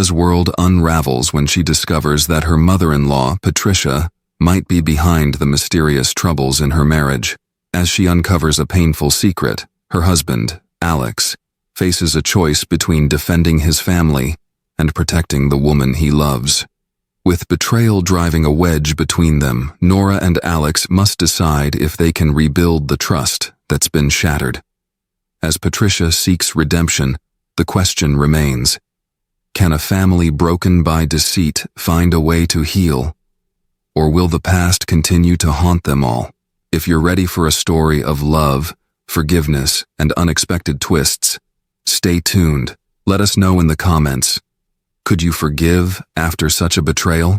Nora's world unravels when she discovers that her mother-in-law, Patricia, might be behind the mysterious troubles in her marriage. As she uncovers a painful secret, her husband, Alex, faces a choice between defending his family and protecting the woman he loves. With betrayal driving a wedge between them, Nora and Alex must decide if they can rebuild the trust that's been shattered. As Patricia seeks redemption, the question remains: can a family broken by deceit find a way to heal? Or will the past continue to haunt them all? If you're ready for a story of love, forgiveness, and unexpected twists, stay tuned. Let us know in the comments. Could you forgive after such a betrayal?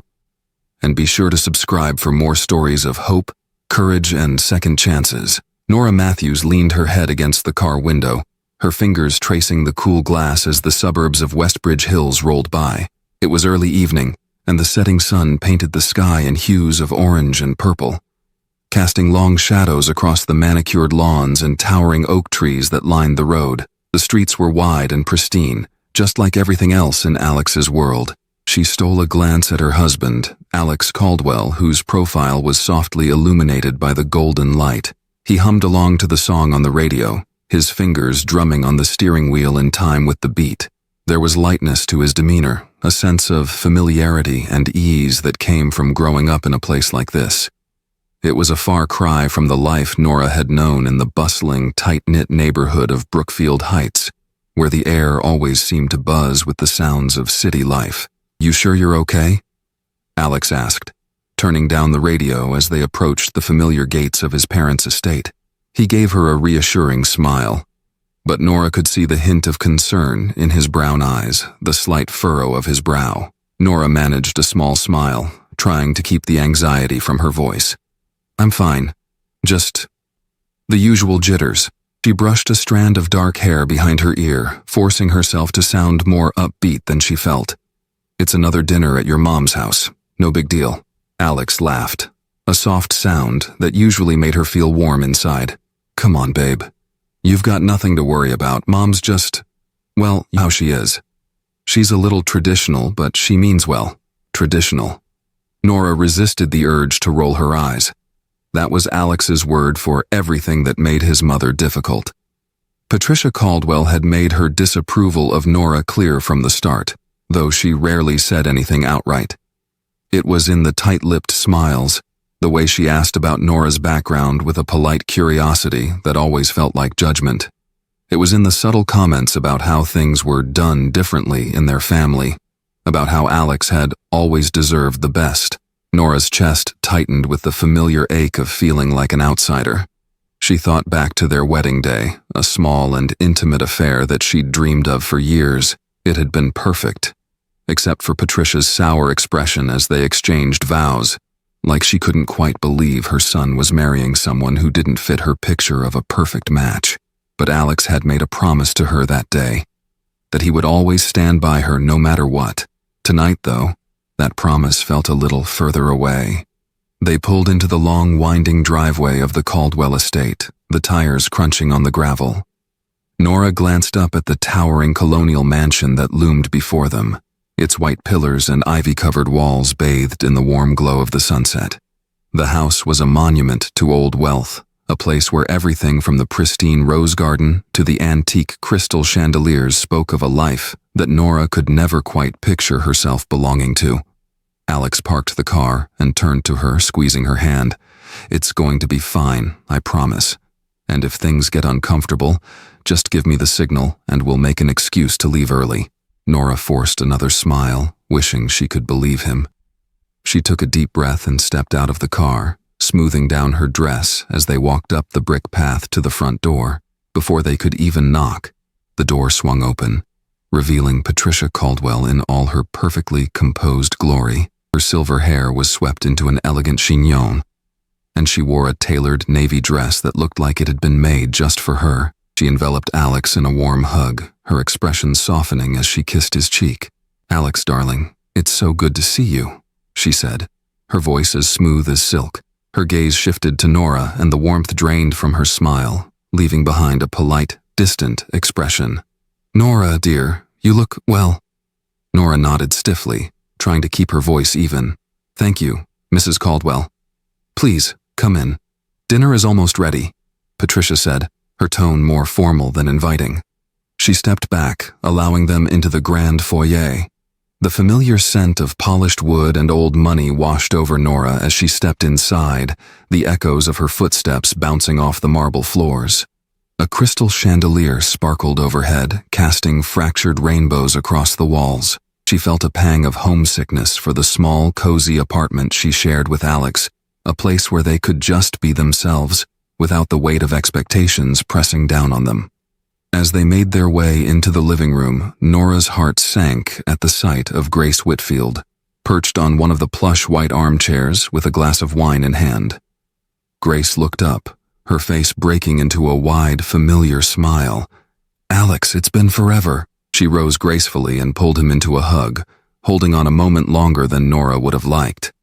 And be sure to subscribe for more stories of hope, courage, and second chances. Nora Matthews leaned her head against the car window, her fingers tracing the cool glass as the suburbs of Westbridge Hills rolled by. It was early evening, and the setting sun painted the sky in hues of orange and purple, casting long shadows across the manicured lawns and towering oak trees that lined the road. The streets were wide and pristine, just like everything else in Alex's world. She stole a glance at her husband, Alex Caldwell, whose profile was softly illuminated by the golden light. He hummed along to the song on the radio, his fingers drumming on the steering wheel in time with the beat. There was lightness to his demeanor, a sense of familiarity and ease that came from growing up in a place like this. It was a far cry from the life Nora had known in the bustling, tight-knit neighborhood of Brookfield Heights, where the air always seemed to buzz with the sounds of city life. "You sure you're okay?" Alex asked, turning down the radio as they approached the familiar gates of his parents' estate. He gave her a reassuring smile, but Nora could see the hint of concern in his brown eyes, the slight furrow of his brow. Nora managed a small smile, trying to keep the anxiety from her voice. "I'm fine. Just the usual jitters." She brushed a strand of dark hair behind her ear, forcing herself to sound more upbeat than she felt. "It's another dinner at your mom's house. No big deal." Alex laughed, a soft sound that usually made her feel warm inside. "Come on, babe. You've got nothing to worry about. Mom's just, well, how she is. She's a little traditional, but she means well. Traditional." Nora resisted the urge to roll her eyes. That was Alex's word for everything that made his mother difficult. Patricia Caldwell had made her disapproval of Nora clear from the start, though she rarely said anything outright. It was in the tight-lipped smiles, the way she asked about Nora's background with a polite curiosity that always felt like judgment. It was in the subtle comments about how things were done differently in their family, about how Alex had always deserved the best. Nora's chest tightened with the familiar ache of feeling like an outsider. She thought back to their wedding day, a small and intimate affair that she'd dreamed of for years. It had been perfect, except for Patricia's sour expression as they exchanged vows, like she couldn't quite believe her son was marrying someone who didn't fit her picture of a perfect match. But Alex had made a promise to her that day, that he would always stand by her no matter what. Tonight, though, that promise felt a little further away. They pulled into the long, winding driveway of the Caldwell estate, the tires crunching on the gravel. Nora glanced up at the towering colonial mansion that loomed before them, its white pillars and ivy-covered walls bathed in the warm glow of the sunset. The house was a monument to old wealth, a place where everything from the pristine rose garden to the antique crystal chandeliers spoke of a life that Nora could never quite picture herself belonging to. Alex parked the car and turned to her, squeezing her hand. "It's going to be fine, I promise. And if things get uncomfortable, just give me the signal and we'll make an excuse to leave early." Nora forced another smile, wishing she could believe him. She took a deep breath and stepped out of the car, smoothing down her dress as they walked up the brick path to the front door. Before they could even knock, the door swung open, revealing Patricia Caldwell in all her perfectly composed glory. Her silver hair was swept into an elegant chignon, and she wore a tailored navy dress that looked like it had been made just for her. She enveloped Alex in a warm hug, her expression softening as she kissed his cheek. "Alex, darling, it's so good to see you," she said, her voice as smooth as silk. Her gaze shifted to Nora, and the warmth drained from her smile, leaving behind a polite, distant expression. "Nora, dear, you look, well, Nora nodded stiffly, trying to keep her voice even. "Thank you, Mrs. Caldwell. Please, come in. Dinner is almost ready," Patricia said, her tone more formal than inviting. She stepped back, allowing them into the grand foyer. The familiar scent of polished wood and old money washed over Nora as she stepped inside, the echoes of her footsteps bouncing off the marble floors. A crystal chandelier sparkled overhead, casting fractured rainbows across the walls. She felt a pang of homesickness for the small, cozy apartment she shared with Alex, a place where they could just be themselves, without the weight of expectations pressing down on them. As they made their way into the living room, Nora's heart sank at the sight of Grace Whitfield, perched on one of the plush white armchairs with a glass of wine in hand. Grace looked up, her face breaking into a wide, familiar smile. "Alex, it's been forever." She rose gracefully and pulled him into a hug, holding on a moment longer than Nora would have liked.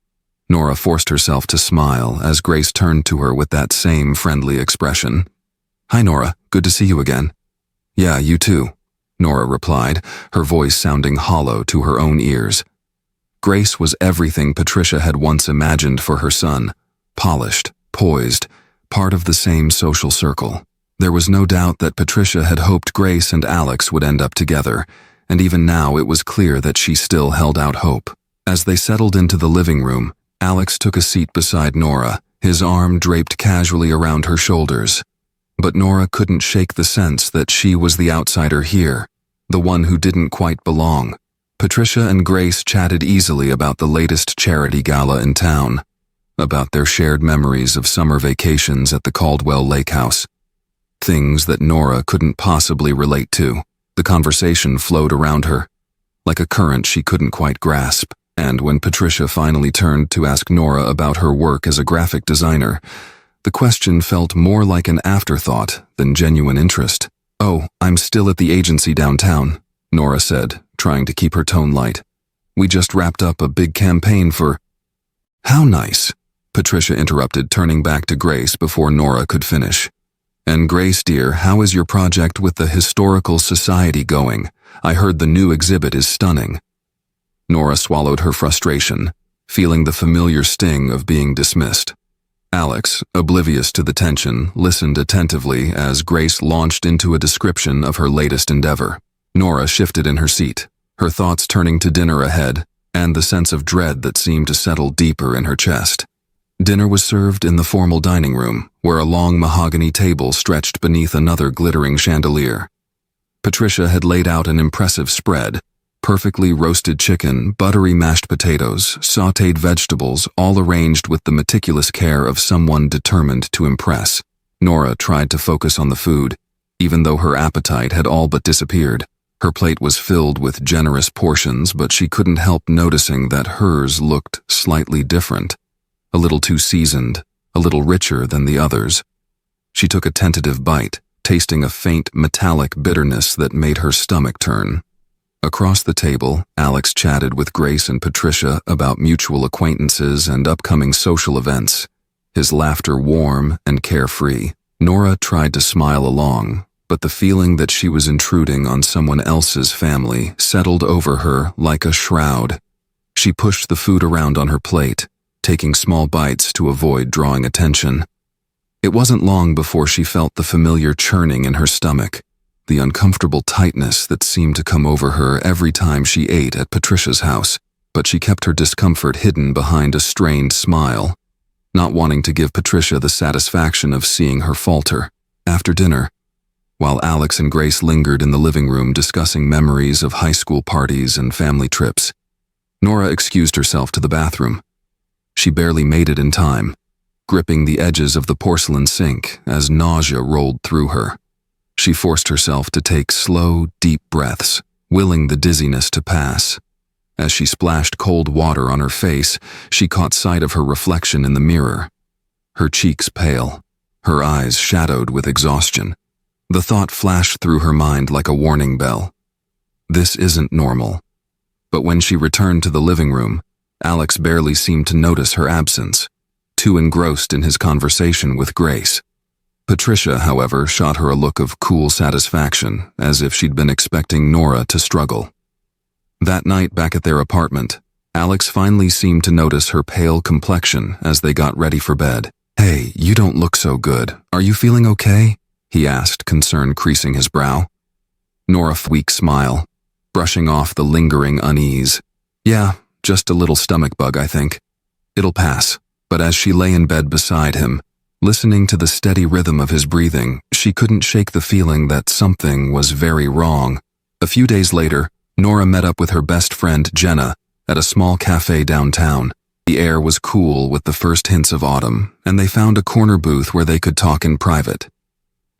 Nora forced herself to smile as Grace turned to her with that same friendly expression. "Hi, Nora. Good to see you again." "Yeah, you too," Nora replied, her voice sounding hollow to her own ears. Grace was everything Patricia had once imagined for her son, polished, poised, part of the same social circle. There was no doubt that Patricia had hoped Grace and Alex would end up together, and even now it was clear that she still held out hope. As they settled into the living room, Alex took a seat beside Nora, his arm draped casually around her shoulders. But Nora couldn't shake the sense that she was the outsider here, the one who didn't quite belong. Patricia and Grace chatted easily about the latest charity gala in town, about their shared memories of summer vacations at the Caldwell Lake House. Things that Nora couldn't possibly relate to. The conversation flowed around her, like a current she couldn't quite grasp, and when Patricia finally turned to ask Nora about her work as a graphic designer, the question felt more like an afterthought than genuine interest. "Oh, I'm still at the agency downtown," Nora said, trying to keep her tone light. "We just wrapped up a big campaign for—" "How nice," Patricia interrupted, turning back to Grace before Nora could finish. "And Grace, dear, how is your project with the Historical Society going? I heard the new exhibit is stunning." Nora swallowed her frustration, feeling the familiar sting of being dismissed. Alex, oblivious to the tension, listened attentively as Grace launched into a description of her latest endeavor. Nora shifted in her seat, her thoughts turning to dinner ahead and the sense of dread that seemed to settle deeper in her chest. Dinner was served in the formal dining room, where a long mahogany table stretched beneath another glittering chandelier. Patricia had laid out an impressive spread: perfectly roasted chicken, buttery mashed potatoes, sautéed vegetables, all arranged with the meticulous care of someone determined to impress. Nora tried to focus on the food, even though her appetite had all but disappeared. Her plate was filled with generous portions, but she couldn't help noticing that hers looked slightly different. A little too seasoned, a little richer than the others. She took a tentative bite, tasting a faint metallic bitterness that made her stomach turn. Across the table, Alex chatted with Grace and Patricia about mutual acquaintances and upcoming social events, his laughter warm and carefree. Nora tried to smile along, but the feeling that she was intruding on someone else's family settled over her like a shroud. She pushed the food around on her plate, taking small bites to avoid drawing attention. It wasn't long before she felt the familiar churning in her stomach, the uncomfortable tightness that seemed to come over her every time she ate at Patricia's house, but she kept her discomfort hidden behind a strained smile, not wanting to give Patricia the satisfaction of seeing her falter. After dinner, while Alex and Grace lingered in the living room discussing memories of high school parties and family trips, Nora excused herself to the bathroom. She barely made it in time, gripping the edges of the porcelain sink as nausea rolled through her. She forced herself to take slow, deep breaths, willing the dizziness to pass. As she splashed cold water on her face, she caught sight of her reflection in the mirror. Her cheeks pale, her eyes shadowed with exhaustion. The thought flashed through her mind like a warning bell. This isn't normal. But when she returned to the living room, Alex barely seemed to notice her absence, too engrossed in his conversation with Grace. Patricia, however, shot her a look of cool satisfaction, as if she'd been expecting Nora to struggle. That night back at their apartment, Alex finally seemed to notice her pale complexion as they got ready for bed. "Hey, you don't look so good. Are you feeling okay?" he asked, concern creasing his brow. Nora weak smile, brushing off the lingering unease. "Yeah, just a little stomach bug, I think. It'll pass." But as she lay in bed beside him, listening to the steady rhythm of his breathing, she couldn't shake the feeling that something was very wrong. A few days later, Nora met up with her best friend, Jenna, at a small cafe downtown. The air was cool with the first hints of autumn, and they found a corner booth where they could talk in private.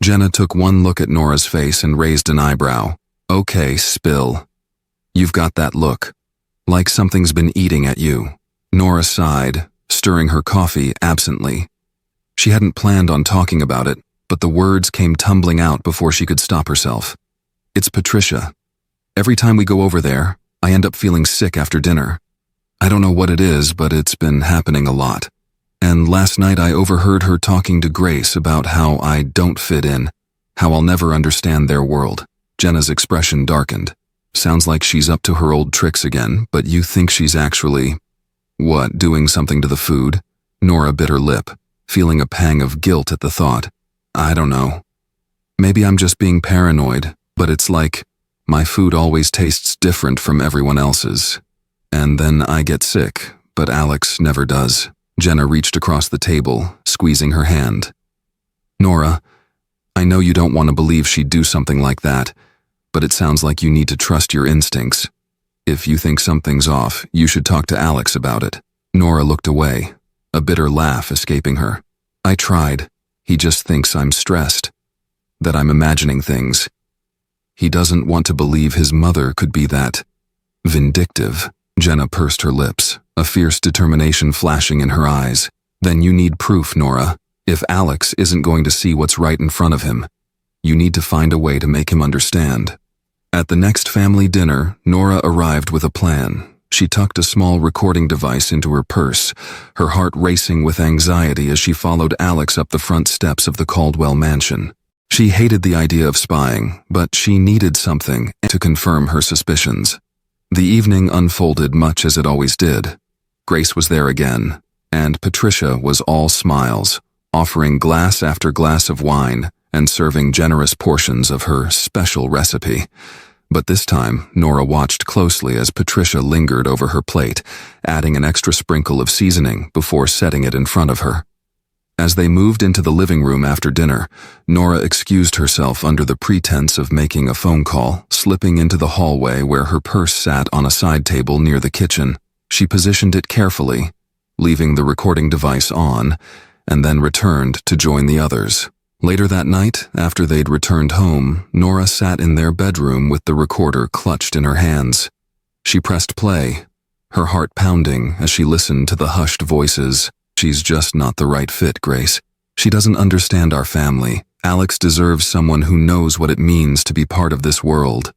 Jenna took one look at Nora's face and raised an eyebrow. "Okay, spill. You've got that look. Like something's been eating at you." Nora sighed, stirring her coffee absently. She hadn't planned on talking about it, but the words came tumbling out before she could stop herself. "It's Patricia. Every time we go over there, I end up feeling sick after dinner. I don't know what it is, but it's been happening a lot. And last night I overheard her talking to Grace about how I don't fit in, how I'll never understand their world." Jenna's expression darkened. "Sounds like she's up to her old tricks again, but you think she's actually... what, doing something to the food?" Nora bit her lip, feeling a pang of guilt at the thought. "I don't know. Maybe I'm just being paranoid, but it's like my food always tastes different from everyone else's. And then I get sick, but Alex never does." Jenna reached across the table, squeezing her hand. "Nora, I know you don't want to believe she'd do something like that, but it sounds like you need to trust your instincts. If you think something's off, you should talk to Alex about it." Nora looked away, a bitter laugh escaping her. "I tried. He just thinks I'm stressed, that I'm imagining things. He doesn't want to believe his mother could be that vindictive." Jenna pursed her lips, a fierce determination flashing in her eyes. "Then you need proof, Nora. If Alex isn't going to see what's right in front of him, you need to find a way to make him understand." At the next family dinner, Nora arrived with a plan. She tucked a small recording device into her purse, her heart racing with anxiety as she followed Alex up the front steps of the Caldwell mansion. She hated the idea of spying, but she needed something to confirm her suspicions. The evening unfolded much as it always did. Grace was there again, and Patricia was all smiles, offering glass after glass of wine and serving generous portions of her special recipe. But this time, Nora watched closely as Patricia lingered over her plate, adding an extra sprinkle of seasoning before setting it in front of her. As they moved into the living room after dinner, Nora excused herself under the pretense of making a phone call, slipping into the hallway where her purse sat on a side table near the kitchen. She positioned it carefully, leaving the recording device on, and then returned to join the others. Later that night, after they'd returned home, Nora sat in their bedroom with the recorder clutched in her hands. She pressed play, her heart pounding as she listened to the hushed voices. "She's just not the right fit, Grace. She doesn't understand our family. Alex deserves someone who knows what it means to be part of this world."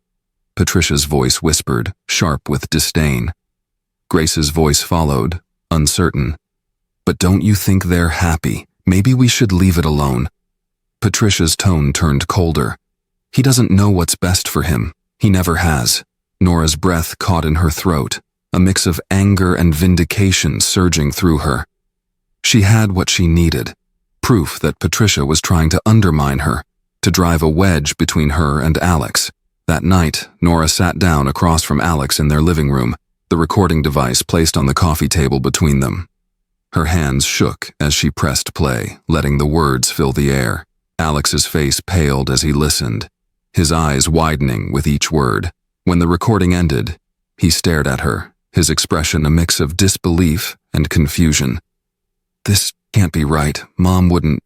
Patricia's voice whispered, sharp with disdain. Grace's voice followed, uncertain. "But don't you think they're happy? Maybe we should leave it alone." Patricia's tone turned colder. "He doesn't know what's best for him. He never has." Nora's breath caught in her throat, a mix of anger and vindication surging through her. She had what she needed, proof that Patricia was trying to undermine her, to drive a wedge between her and Alex. That night, Nora sat down across from Alex in their living room, the recording device placed on the coffee table between them. Her hands shook as she pressed play, letting the words fill the air. Alex's face paled as he listened, his eyes widening with each word. When the recording ended, he stared at her, his expression a mix of disbelief and confusion. "This can't be right. Mom wouldn't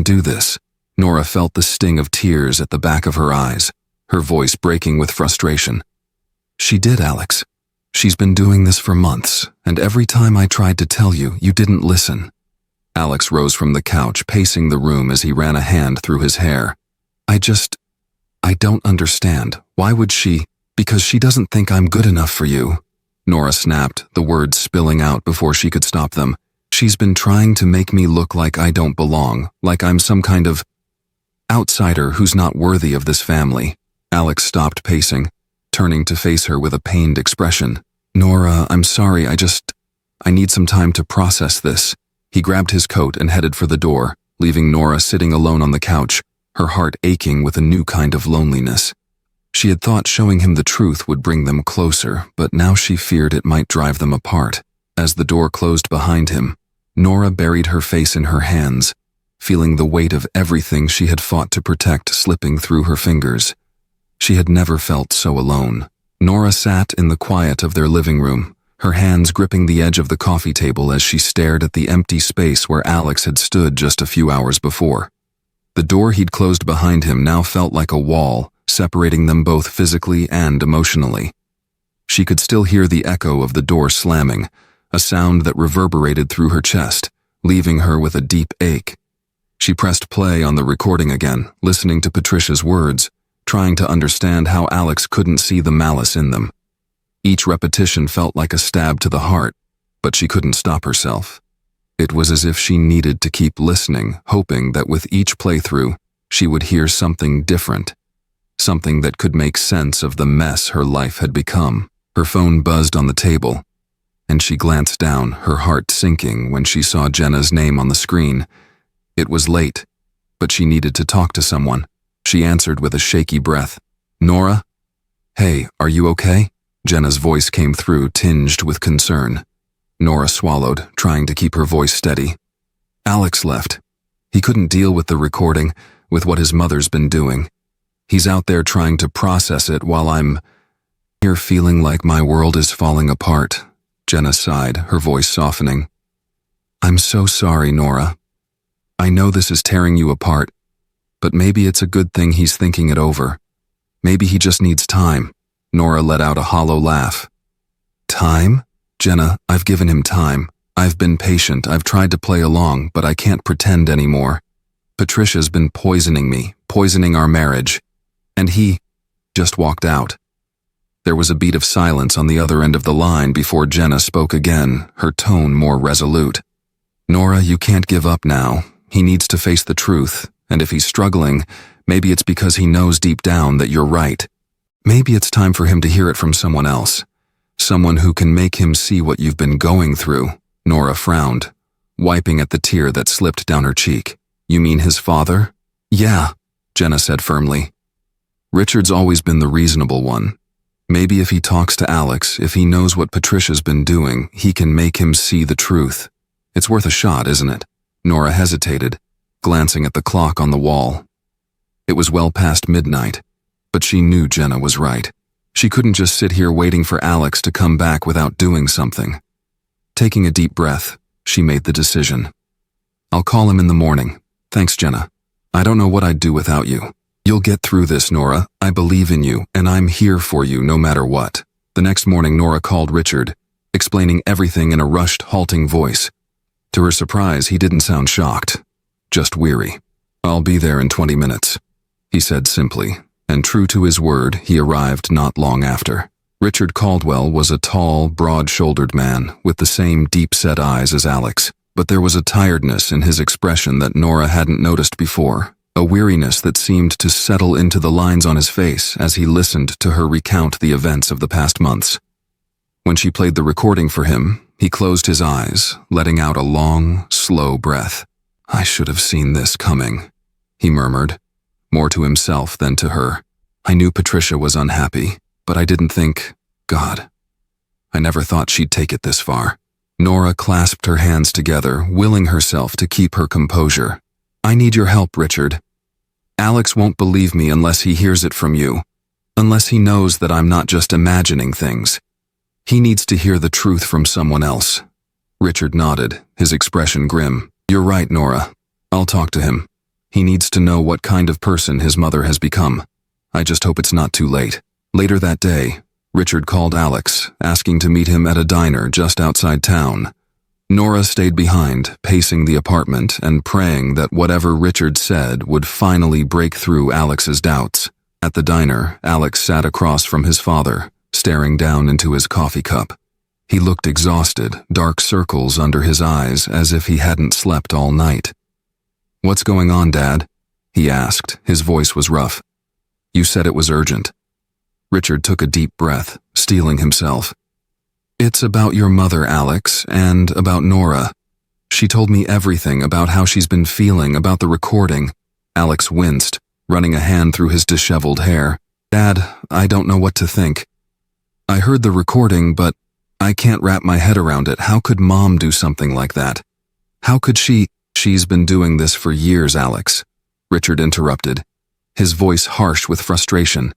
do this." Nora felt the sting of tears at the back of her eyes, her voice breaking with frustration. "She did, Alex. She's been doing this for months, and every time I tried to tell you, you didn't listen." Alex rose from the couch, pacing the room as he ran a hand through his hair. I don't understand. Why would she? Because she doesn't think I'm good enough for you." Nora snapped, the words spilling out before she could stop them. "She's been trying to make me look like I don't belong, like I'm some kind of outsider who's not worthy of this family." Alex stopped pacing, turning to face her with a pained expression. "Nora, I'm sorry, I need some time to process this." He grabbed his coat and headed for the door, leaving Nora sitting alone on the couch, her heart aching with a new kind of loneliness. She had thought showing him the truth would bring them closer, but now she feared it might drive them apart. As the door closed behind him, Nora buried her face in her hands, feeling the weight of everything she had fought to protect slipping through her fingers. She had never felt so alone. Nora sat in the quiet of their living room, her hands gripping the edge of the coffee table as she stared at the empty space where Alex had stood just a few hours before. The door he'd closed behind him now felt like a wall, separating them both physically and emotionally. She could still hear the echo of the door slamming, a sound that reverberated through her chest, leaving her with a deep ache. She pressed play on the recording again, listening to Patricia's words, trying to understand how Alex couldn't see the malice in them. Each repetition felt like a stab to the heart, but she couldn't stop herself. It was as if she needed to keep listening, hoping that with each playthrough, she would hear something different, something that could make sense of the mess her life had become. Her phone buzzed on the table, and she glanced down, her heart sinking when she saw Jenna's name on the screen. It was late, but she needed to talk to someone. She answered with a shaky breath. "Nora? Hey, are you okay?" Jenna's voice came through, tinged with concern. Nora swallowed, trying to keep her voice steady. "Alex left. He couldn't deal with the recording, with what his mother's been doing. He's out there trying to process it while I'm here feeling like my world is falling apart." Jenna sighed, her voice softening. "I'm so sorry, Nora. I know this is tearing you apart, but maybe it's a good thing he's thinking it over. Maybe he just needs time." Nora let out a hollow laugh. "Time? Jenna, I've given him time. I've been patient, I've tried to play along, but I can't pretend anymore. Patricia's been poisoning me, poisoning our marriage. And he just walked out." There was a beat of silence on the other end of the line before Jenna spoke again, her tone more resolute. "Nora, you can't give up now. He needs to face the truth, and if he's struggling, maybe it's because he knows deep down that you're right. Maybe it's time for him to hear it from someone else. Someone who can make him see what you've been going through." Nora frowned, wiping at the tear that slipped down her cheek. "You mean his father?" "Yeah," Jenna said firmly. "Richard's always been the reasonable one. Maybe if he talks to Alex, if he knows what Patricia's been doing, he can make him see the truth. It's worth a shot, isn't it?" Nora hesitated, glancing at the clock on the wall. It was well past midnight, but she knew Jenna was right. She couldn't just sit here waiting for Alex to come back without doing something. Taking a deep breath, she made the decision. "I'll call him in the morning. Thanks, Jenna. I don't know what I'd do without you. You'll get through this, Nora. I believe in you, and I'm here for you no matter what." The next morning, Nora called Richard, explaining everything in a rushed, halting voice. To her surprise, he didn't sound shocked, just weary. "I'll be there in 20 minutes, he said simply, and true to his word, he arrived not long after. Richard Caldwell was a tall, broad-shouldered man with the same deep-set eyes as Alex, but there was a tiredness in his expression that Nora hadn't noticed before, a weariness that seemed to settle into the lines on his face as he listened to her recount the events of the past months. When she played the recording for him, he closed his eyes, letting out a long, slow breath. "I should have seen this coming," he murmured, more to himself than to her. "I knew Patricia was unhappy, but I didn't think, God, I never thought she'd take it this far." Nora clasped her hands together, willing herself to keep her composure. "I need your help, Richard. Alex won't believe me unless he hears it from you, unless he knows that I'm not just imagining things. He needs to hear the truth from someone else." Richard nodded, his expression grim. "You're right, Nora. I'll talk to him. He needs to know what kind of person his mother has become. I just hope it's not too late." Later that day, Richard called Alex, asking to meet him at a diner just outside town. Nora stayed behind, pacing the apartment and praying that whatever Richard said would finally break through Alex's doubts. At the diner, Alex sat across from his father, staring down into his coffee cup. He looked exhausted, dark circles under his eyes as if he hadn't slept all night. "What's going on, Dad?" he asked. His voice was rough. "You said it was urgent." Richard took a deep breath, steeling himself. It's about your mother, Alex, and about Nora. She told me everything about how she's been feeling about the recording. Alex winced, running a hand through his disheveled hair. Dad, I don't know what to think. I heard the recording, but I can't wrap my head around it. How could Mom do something like that? How could she? She's been doing this for years, Alex. Richard interrupted, his voice harsh with frustration.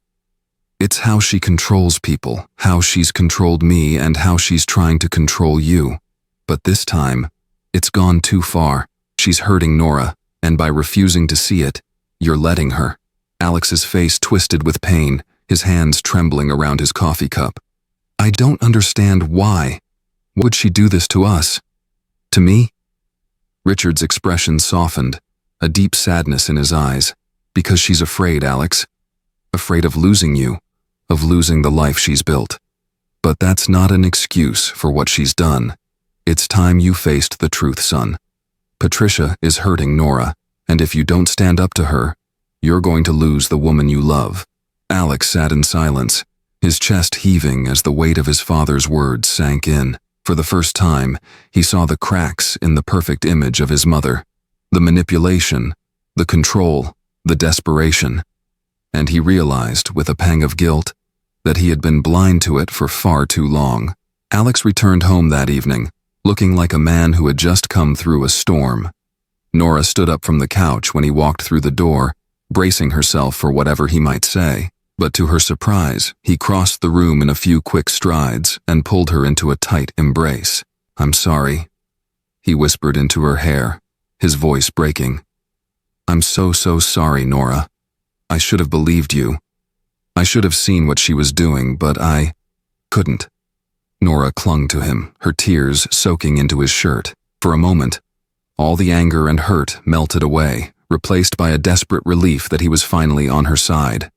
It's how she controls people, how she's controlled me, and how she's trying to control you. But this time, it's gone too far. She's hurting Nora, and by refusing to see it, you're letting her. Alex's face twisted with pain, his hands trembling around his coffee cup. I don't understand why. Would she do this to us? To me? Richard's expression softened, a deep sadness in his eyes. Because she's afraid, Alex. Afraid of losing you, of losing the life she's built. But that's not an excuse for what she's done. It's time you faced the truth, son. Patricia is hurting Nora, and if you don't stand up to her, you're going to lose the woman you love. Alex sat in silence, his chest heaving as the weight of his father's words sank in. For the first time, he saw the cracks in the perfect image of his mother. The manipulation, the control, the desperation. And he realized, with a pang of guilt, that he had been blind to it for far too long. Alex returned home that evening, looking like a man who had just come through a storm. Nora stood up from the couch when he walked through the door, bracing herself for whatever he might say. But to her surprise, he crossed the room in a few quick strides and pulled her into a tight embrace. I'm sorry, he whispered into her hair, his voice breaking. I'm so sorry, Nora. I should have believed you. I should have seen what she was doing, but I couldn't. Nora clung to him, her tears soaking into his shirt. For a moment, all the anger and hurt melted away, replaced by a desperate relief that he was finally on her side.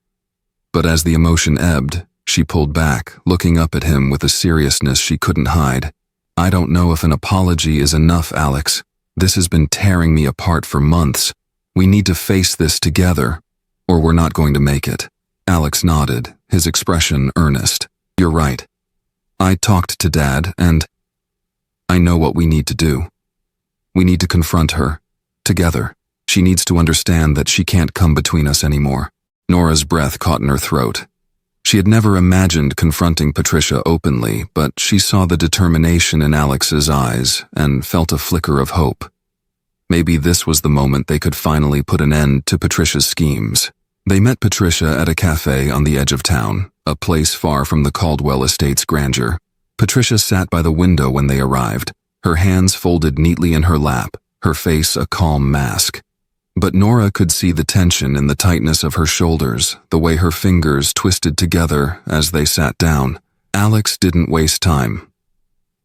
But as the emotion ebbed, she pulled back, looking up at him with a seriousness she couldn't hide. I don't know if an apology is enough, Alex. This has been tearing me apart for months. We need to face this together, or we're not going to make it. Alex nodded, his expression earnest. You're right. I talked to Dad, and I know what we need to do. We need to confront her, together. She needs to understand that she can't come between us anymore. Nora's breath caught in her throat. She had never imagined confronting Patricia openly, but she saw the determination in Alex's eyes and felt a flicker of hope. Maybe this was the moment they could finally put an end to Patricia's schemes. They met Patricia at a cafe on the edge of town, a place far from the Caldwell estate's grandeur. Patricia sat by the window when they arrived, her hands folded neatly in her lap, her face a calm mask. But Nora could see the tension in the tightness of her shoulders, the way her fingers twisted together as they sat down. Alex didn't waste time.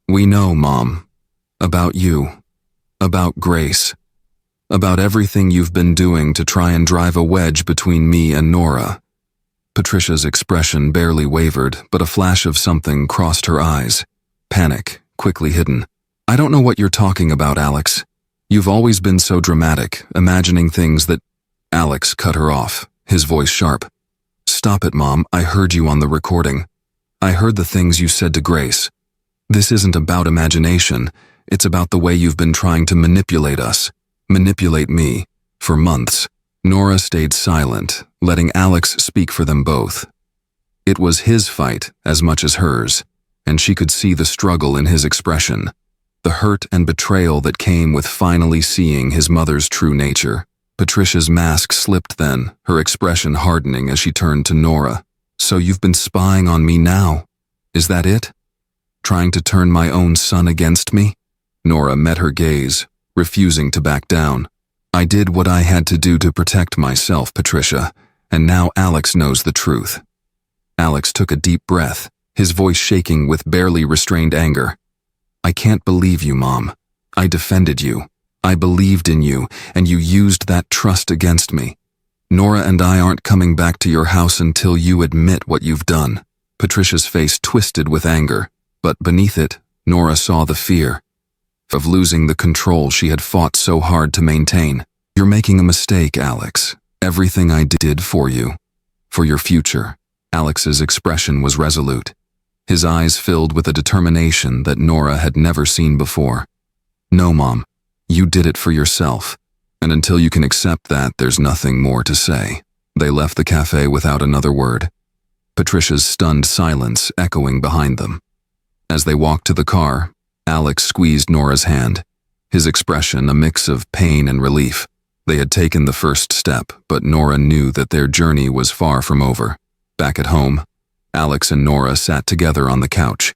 We know, Mom. About you. About Grace. About everything you've been doing to try and drive a wedge between me and Nora. Patricia's expression barely wavered, but a flash of something crossed her eyes. Panic, quickly hidden. I don't know what you're talking about, Alex. You've always been so dramatic, imagining things that… Alex cut her off, his voice sharp. Stop it, Mom. I heard you on the recording. I heard the things you said to Grace. This isn't about imagination. It's about the way you've been trying to manipulate us. Manipulate me. For months. Nora stayed silent, letting Alex speak for them both. It was his fight as much as hers, and she could see the struggle in his expression. The hurt and betrayal that came with finally seeing his mother's true nature. Patricia's mask slipped then, her expression hardening as she turned to Nora. So you've been spying on me now? Is that it? Trying to turn my own son against me? Nora met her gaze, refusing to back down. I did what I had to do to protect myself, Patricia, and now Alex knows the truth. Alex took a deep breath, his voice shaking with barely restrained anger. I can't believe you, Mom. I defended you. I believed in you, and you used that trust against me. Nora and I aren't coming back to your house until you admit what you've done. Patricia's face twisted with anger, but beneath it, Nora saw the fear of losing the control she had fought so hard to maintain. You're making a mistake, Alex. Everything I did for you, for your future, Alex's expression was resolute. His eyes filled with a determination that Nora had never seen before. "No, Mom, you did it for yourself, and until you can accept that, there's nothing more to say." They left the cafe without another word, Patricia's stunned silence echoing behind them. As they walked to the car, Alex squeezed Nora's hand, his expression a mix of pain and relief. They had taken the first step, but Nora knew that their journey was far from over. Back at home, Alex and Nora sat together on the couch,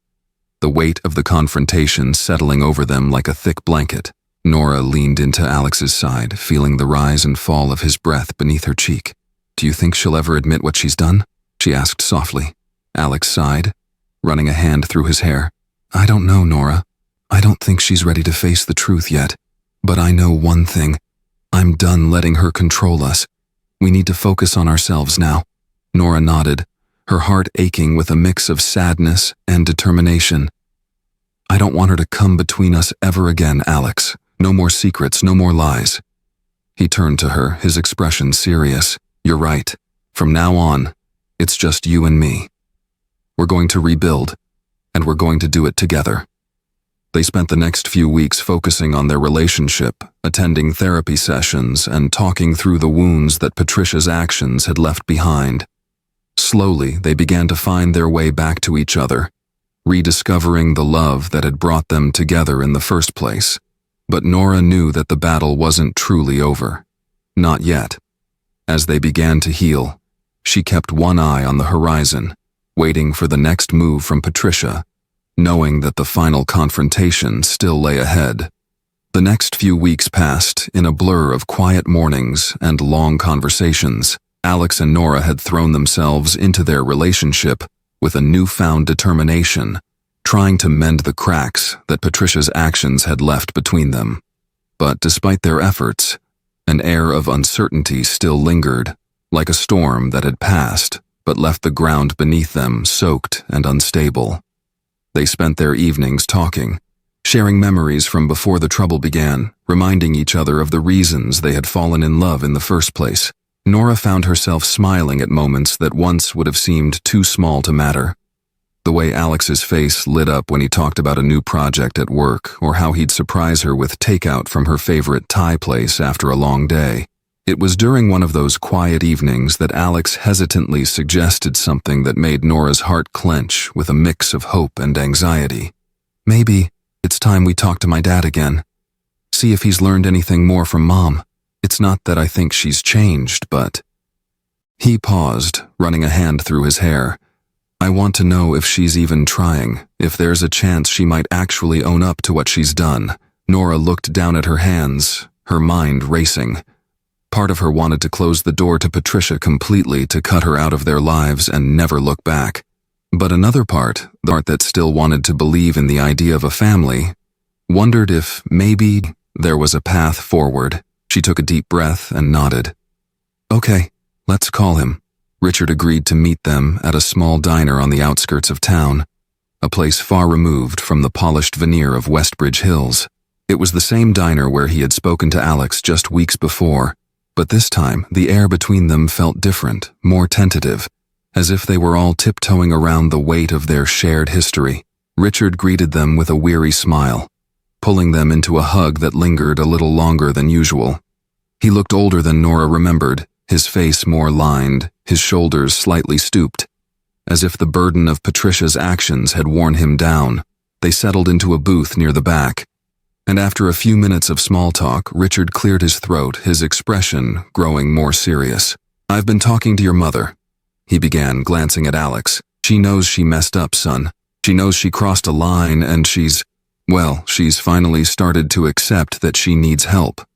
the weight of the confrontation settling over them like a thick blanket. Nora leaned into Alex's side, feeling the rise and fall of his breath beneath her cheek. "Do you think she'll ever admit what she's done?" she asked softly. Alex sighed, running a hand through his hair. "I don't know, Nora. I don't think she's ready to face the truth yet. But I know one thing. I'm done letting her control us. We need to focus on ourselves now." Nora nodded, her heart aching with a mix of sadness and determination. "I don't want her to come between us ever again, Alex. No more secrets, no more lies." He turned to her, his expression serious. "You're right. From now on, it's just you and me. We're going to rebuild, and we're going to do it together." They spent the next few weeks focusing on their relationship, attending therapy sessions, and talking through the wounds that Patricia's actions had left behind. Slowly, they began to find their way back to each other, rediscovering the love that had brought them together in the first place. But Nora knew that the battle wasn't truly over. Not yet. As they began to heal, she kept one eye on the horizon, waiting for the next move from Patricia, knowing that the final confrontation still lay ahead. The next few weeks passed in a blur of quiet mornings and long conversations. Alex and Nora had thrown themselves into their relationship with a newfound determination, trying to mend the cracks that Patricia's actions had left between them. But despite their efforts, an air of uncertainty still lingered, like a storm that had passed but left the ground beneath them soaked and unstable. They spent their evenings talking, sharing memories from before the trouble began, reminding each other of the reasons they had fallen in love in the first place. Nora found herself smiling at moments that once would have seemed too small to matter. The way Alex's face lit up when he talked about a new project at work, or how he'd surprise her with takeout from her favorite Thai place after a long day. It was during one of those quiet evenings that Alex hesitantly suggested something that made Nora's heart clench with a mix of hope and anxiety. "Maybe it's time we talk to my dad again. See if he's learned anything more from Mom. It's not that I think she's changed, but..." He paused, running a hand through his hair. "I want to know if she's even trying, if there's a chance she might actually own up to what she's done." Nora looked down at her hands, her mind racing. Part of her wanted to close the door to Patricia completely, to cut her out of their lives and never look back. But another part, the part that still wanted to believe in the idea of a family, wondered if maybe there was a path forward. She took a deep breath and nodded. "Okay, let's call him." Richard agreed to meet them at a small diner on the outskirts of town, a place far removed from the polished veneer of Westbridge Hills. It was the same diner where he had spoken to Alex just weeks before, but this time the air between them felt different, more tentative, as if they were all tiptoeing around the weight of their shared history. Richard greeted them with a weary smile, pulling them into a hug that lingered a little longer than usual. He looked older than Nora remembered, his face more lined, his shoulders slightly stooped, as if the burden of Patricia's actions had worn him down. They settled into a booth near the back, and after a few minutes of small talk, Richard cleared his throat, his expression growing more serious. "I've been talking to your mother," he began, glancing at Alex. "She knows she messed up, son. She knows she crossed a line, and she's finally started to accept that she needs help."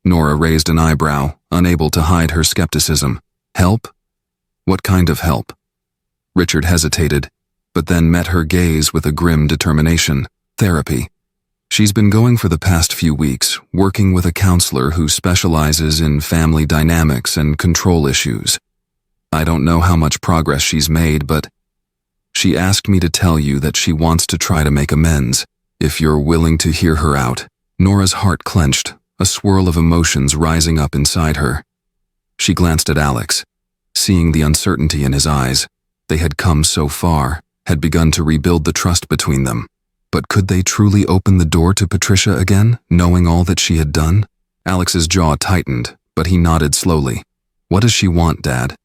Nora raised an eyebrow, unable to hide her skepticism. "Help? What kind of help?" Richard hesitated, but then met her gaze with a grim determination. "Therapy. She's been going for the past few weeks, working with a counselor who specializes in family dynamics and control issues. I don't know how much progress she's made, but she asked me to tell you that she wants to try to make amends, if you're willing to hear her out." Nora's heart clenched, a swirl of emotions rising up inside her. She glanced at Alex, seeing the uncertainty in his eyes. They had come so far, had begun to rebuild the trust between them. But could they truly open the door to Patricia again, knowing all that she had done? Alex's jaw tightened, but he nodded slowly. What does she want, Dad?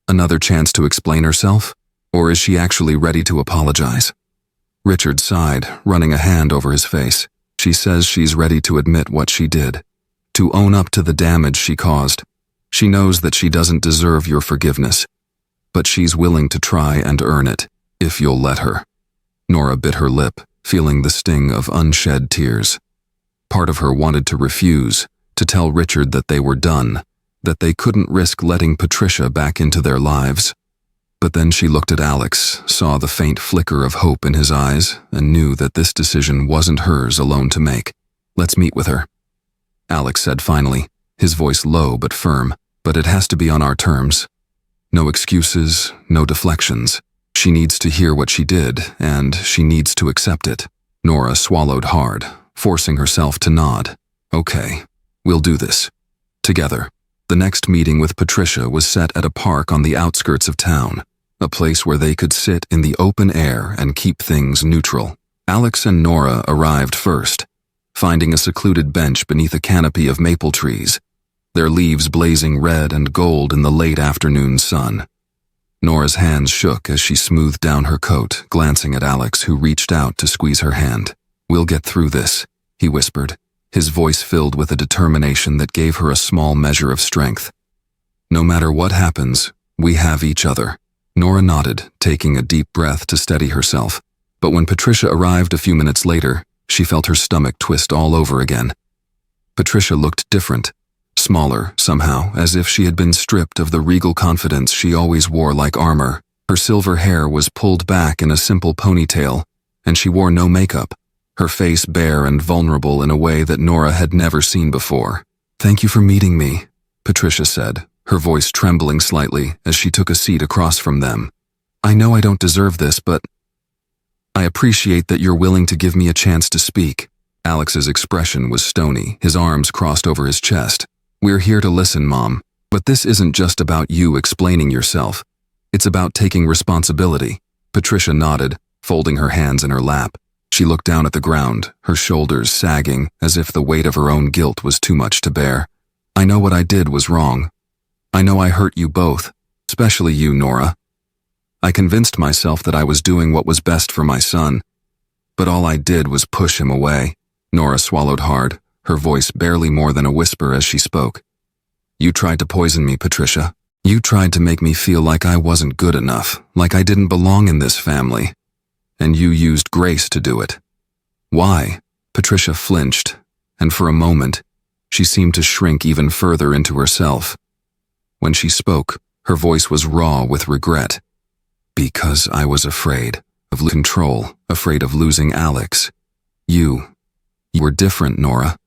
Another chance to explain herself? Or is she actually ready to apologize? Richard sighed, running a hand over his face. She says she's ready to admit what she did, to own up to the damage she caused. She knows that she doesn't deserve your forgiveness, but she's willing to try and earn it, if you'll let her. Nora bit her lip, feeling the sting of unshed tears. Part of her wanted to refuse, to tell Richard that they were done, that they couldn't risk letting Patricia back into their lives. But then she looked at Alex, saw the faint flicker of hope in his eyes, and knew that this decision wasn't hers alone to make. Let's meet with her, Alex said finally, his voice low but firm. But it has to be on our terms. No excuses, no deflections. She needs to hear what she did, and she needs to accept it. Nora swallowed hard, forcing herself to nod. Okay, we'll do this. Together. The next meeting with Patricia was set at a park on the outskirts of town, a place where they could sit in the open air and keep things neutral. Alex and Nora arrived first, finding a secluded bench beneath a canopy of maple trees, their leaves blazing red and gold in the late afternoon sun. Nora's hands shook as she smoothed down her coat, glancing at Alex, who reached out to squeeze her hand. We'll get through this, he whispered, his voice filled with a determination that gave her a small measure of strength. No matter what happens, we have each other. Nora nodded, taking a deep breath to steady herself. But when Patricia arrived a few minutes later, she felt her stomach twist all over again. Patricia looked different, smaller somehow, as if she had been stripped of the regal confidence she always wore like armor. Her silver hair was pulled back in a simple ponytail, and she wore no makeup, her face bare and vulnerable in a way that Nora had never seen before. Thank you for meeting me, Patricia said, her voice trembling slightly as she took a seat across from them. I know I don't deserve this, but I appreciate that you're willing to give me a chance to speak. Alex's expression was stony, his arms crossed over his chest. We're here to listen, Mom, but this isn't just about you explaining yourself. It's about taking responsibility. Patricia nodded, folding her hands in her lap. She looked down at the ground, her shoulders sagging as if the weight of her own guilt was too much to bear. I know what I did was wrong. I know I hurt you both, especially you, Nora. I convinced myself that I was doing what was best for my son, but all I did was push him away. Nora swallowed hard, her voice barely more than a whisper as she spoke. You tried to poison me, Patricia. You tried to make me feel like I wasn't good enough, like I didn't belong in this family. And you used grace to do it. Why? Patricia flinched, and for a moment, she seemed to shrink even further into herself. When she spoke, her voice was raw with regret. Because I was afraid of control, afraid of losing Alex. You were different, Nora.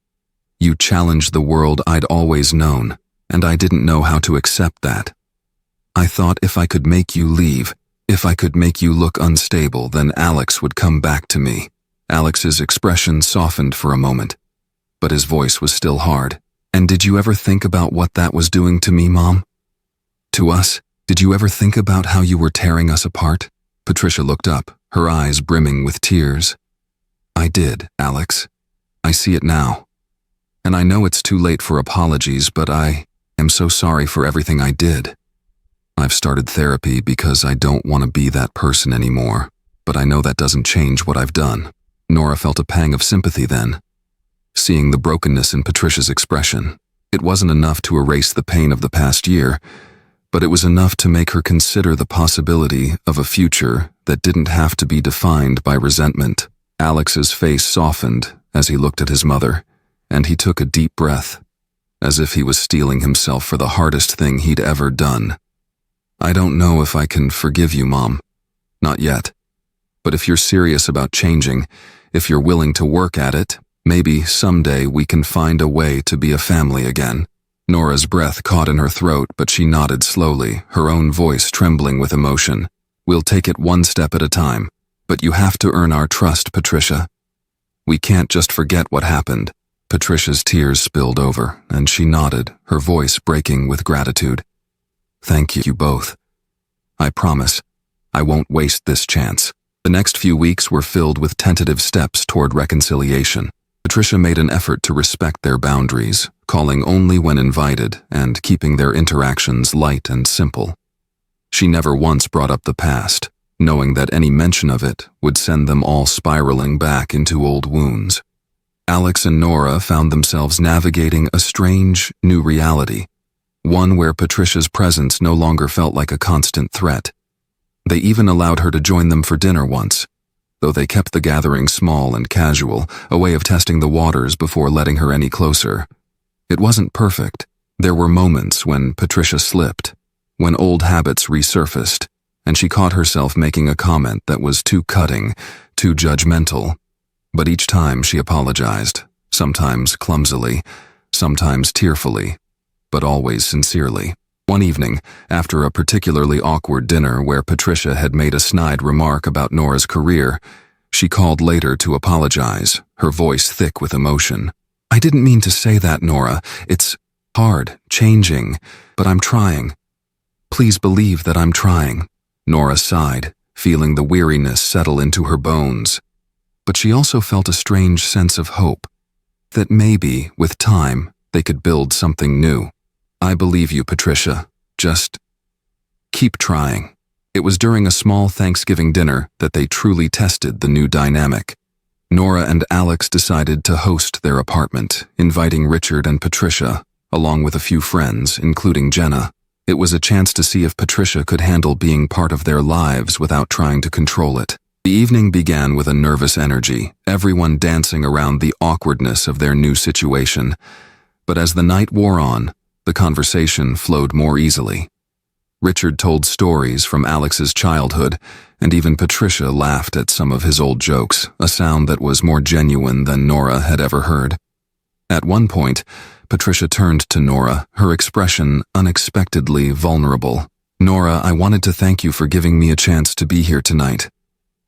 You challenged the world I'd always known, and I didn't know how to accept that. I thought if I could make you leave, if I could make you look unstable, then Alex would come back to me. Alex's expression softened for a moment, but his voice was still hard. And did you ever think about what that was doing to me, Mom? To us? Did you ever think about how you were tearing us apart? Patricia looked up, her eyes brimming with tears. I did, Alex. I see it now. And I know it's too late for apologies, but I am so sorry for everything I did. I've started therapy because I don't want to be that person anymore, but I know that doesn't change what I've done. Nora felt a pang of sympathy then, seeing the brokenness in Patricia's expression. It wasn't enough to erase the pain of the past year, but it was enough to make her consider the possibility of a future that didn't have to be defined by resentment. Alex's face softened as he looked at his mother, and he took a deep breath, as if he was steeling himself for the hardest thing he'd ever done. I don't know if I can forgive you, Mom. Not yet. But if you're serious about changing, if you're willing to work at it, maybe someday we can find a way to be a family again. Nora's breath caught in her throat, but she nodded slowly, her own voice trembling with emotion. We'll take it one step at a time, but you have to earn our trust, Patricia. We can't just forget what happened. Patricia's tears spilled over, and she nodded, her voice breaking with gratitude. Thank you both. I promise. I won't waste this chance. The next few weeks were filled with tentative steps toward reconciliation. Patricia made an effort to respect their boundaries, calling only when invited and keeping their interactions light and simple. She never once brought up the past, knowing that any mention of it would send them all spiraling back into old wounds. Alex and Nora found themselves navigating a strange, new reality, one where Patricia's presence no longer felt like a constant threat. They even allowed her to join them for dinner once, though they kept the gathering small and casual, a way of testing the waters before letting her any closer. It wasn't perfect. There were moments when Patricia slipped, when old habits resurfaced, and she caught herself making a comment that was too cutting, too judgmental. But each time she apologized, sometimes clumsily, sometimes tearfully, but always sincerely. One evening, after a particularly awkward dinner where Patricia had made a snide remark about Nora's career, she called later to apologize, her voice thick with emotion. "I didn't mean to say that, Nora. It's hard, changing, but I'm trying. Please believe that I'm trying." Nora sighed, feeling the weariness settle into her bones. But she also felt a strange sense of hope, that maybe, with time, they could build something new. "I believe you, Patricia. Just keep trying." It was during a small Thanksgiving dinner that they truly tested the new dynamic. Nora and Alex decided to host their apartment, inviting Richard and Patricia, along with a few friends, including Jenna. It was a chance to see if Patricia could handle being part of their lives without trying to control it. The evening began with a nervous energy, everyone dancing around the awkwardness of their new situation. But as the night wore on, the conversation flowed more easily. Richard told stories from Alex's childhood, and even Patricia laughed at some of his old jokes, a sound that was more genuine than Nora had ever heard. At one point, Patricia turned to Nora, her expression unexpectedly vulnerable. "Nora, I wanted to thank you for giving me a chance to be here tonight.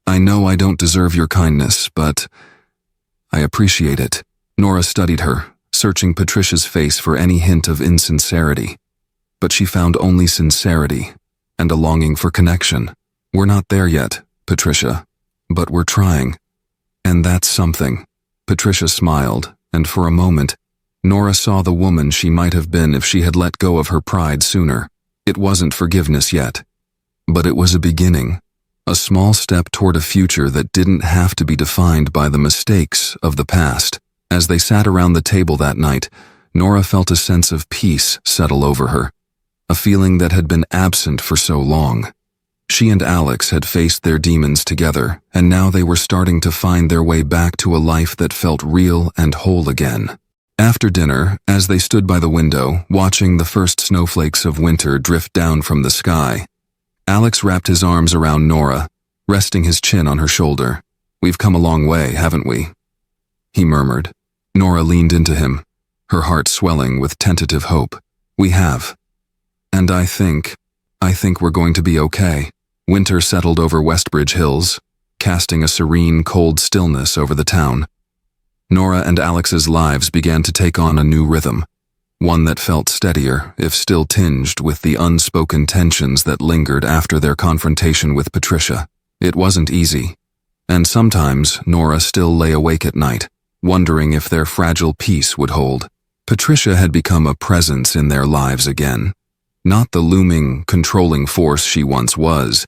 I know I don't deserve your kindness, but I appreciate it." Nora studied her, searching Patricia's face for any hint of insincerity. But she found only sincerity and a longing for connection. "We're not there yet, Patricia, but we're trying. And that's something." Patricia smiled, and for a moment, Nora saw the woman she might have been if she had let go of her pride sooner. It wasn't forgiveness yet, but it was a beginning, a small step toward a future that didn't have to be defined by the mistakes of the past. As they sat around the table that night, Nora felt a sense of peace settle over her, a feeling that had been absent for so long. She and Alex had faced their demons together, and now they were starting to find their way back to a life that felt real and whole again. After dinner, as they stood by the window, watching the first snowflakes of winter drift down from the sky, Alex wrapped his arms around Nora, resting his chin on her shoulder. "We've come a long way, haven't we?" he murmured. Nora leaned into him, her heart swelling with tentative hope. "We have. And I think we're going to be okay." Winter settled over Westbridge Hills, casting a serene, cold stillness over the town. Nora and Alex's lives began to take on a new rhythm, one that felt steadier, if still tinged with the unspoken tensions that lingered after their confrontation with Patricia. It wasn't easy, and sometimes Nora still lay awake at night, wondering if their fragile peace would hold. Patricia had become a presence in their lives again, not the looming, controlling force she once was,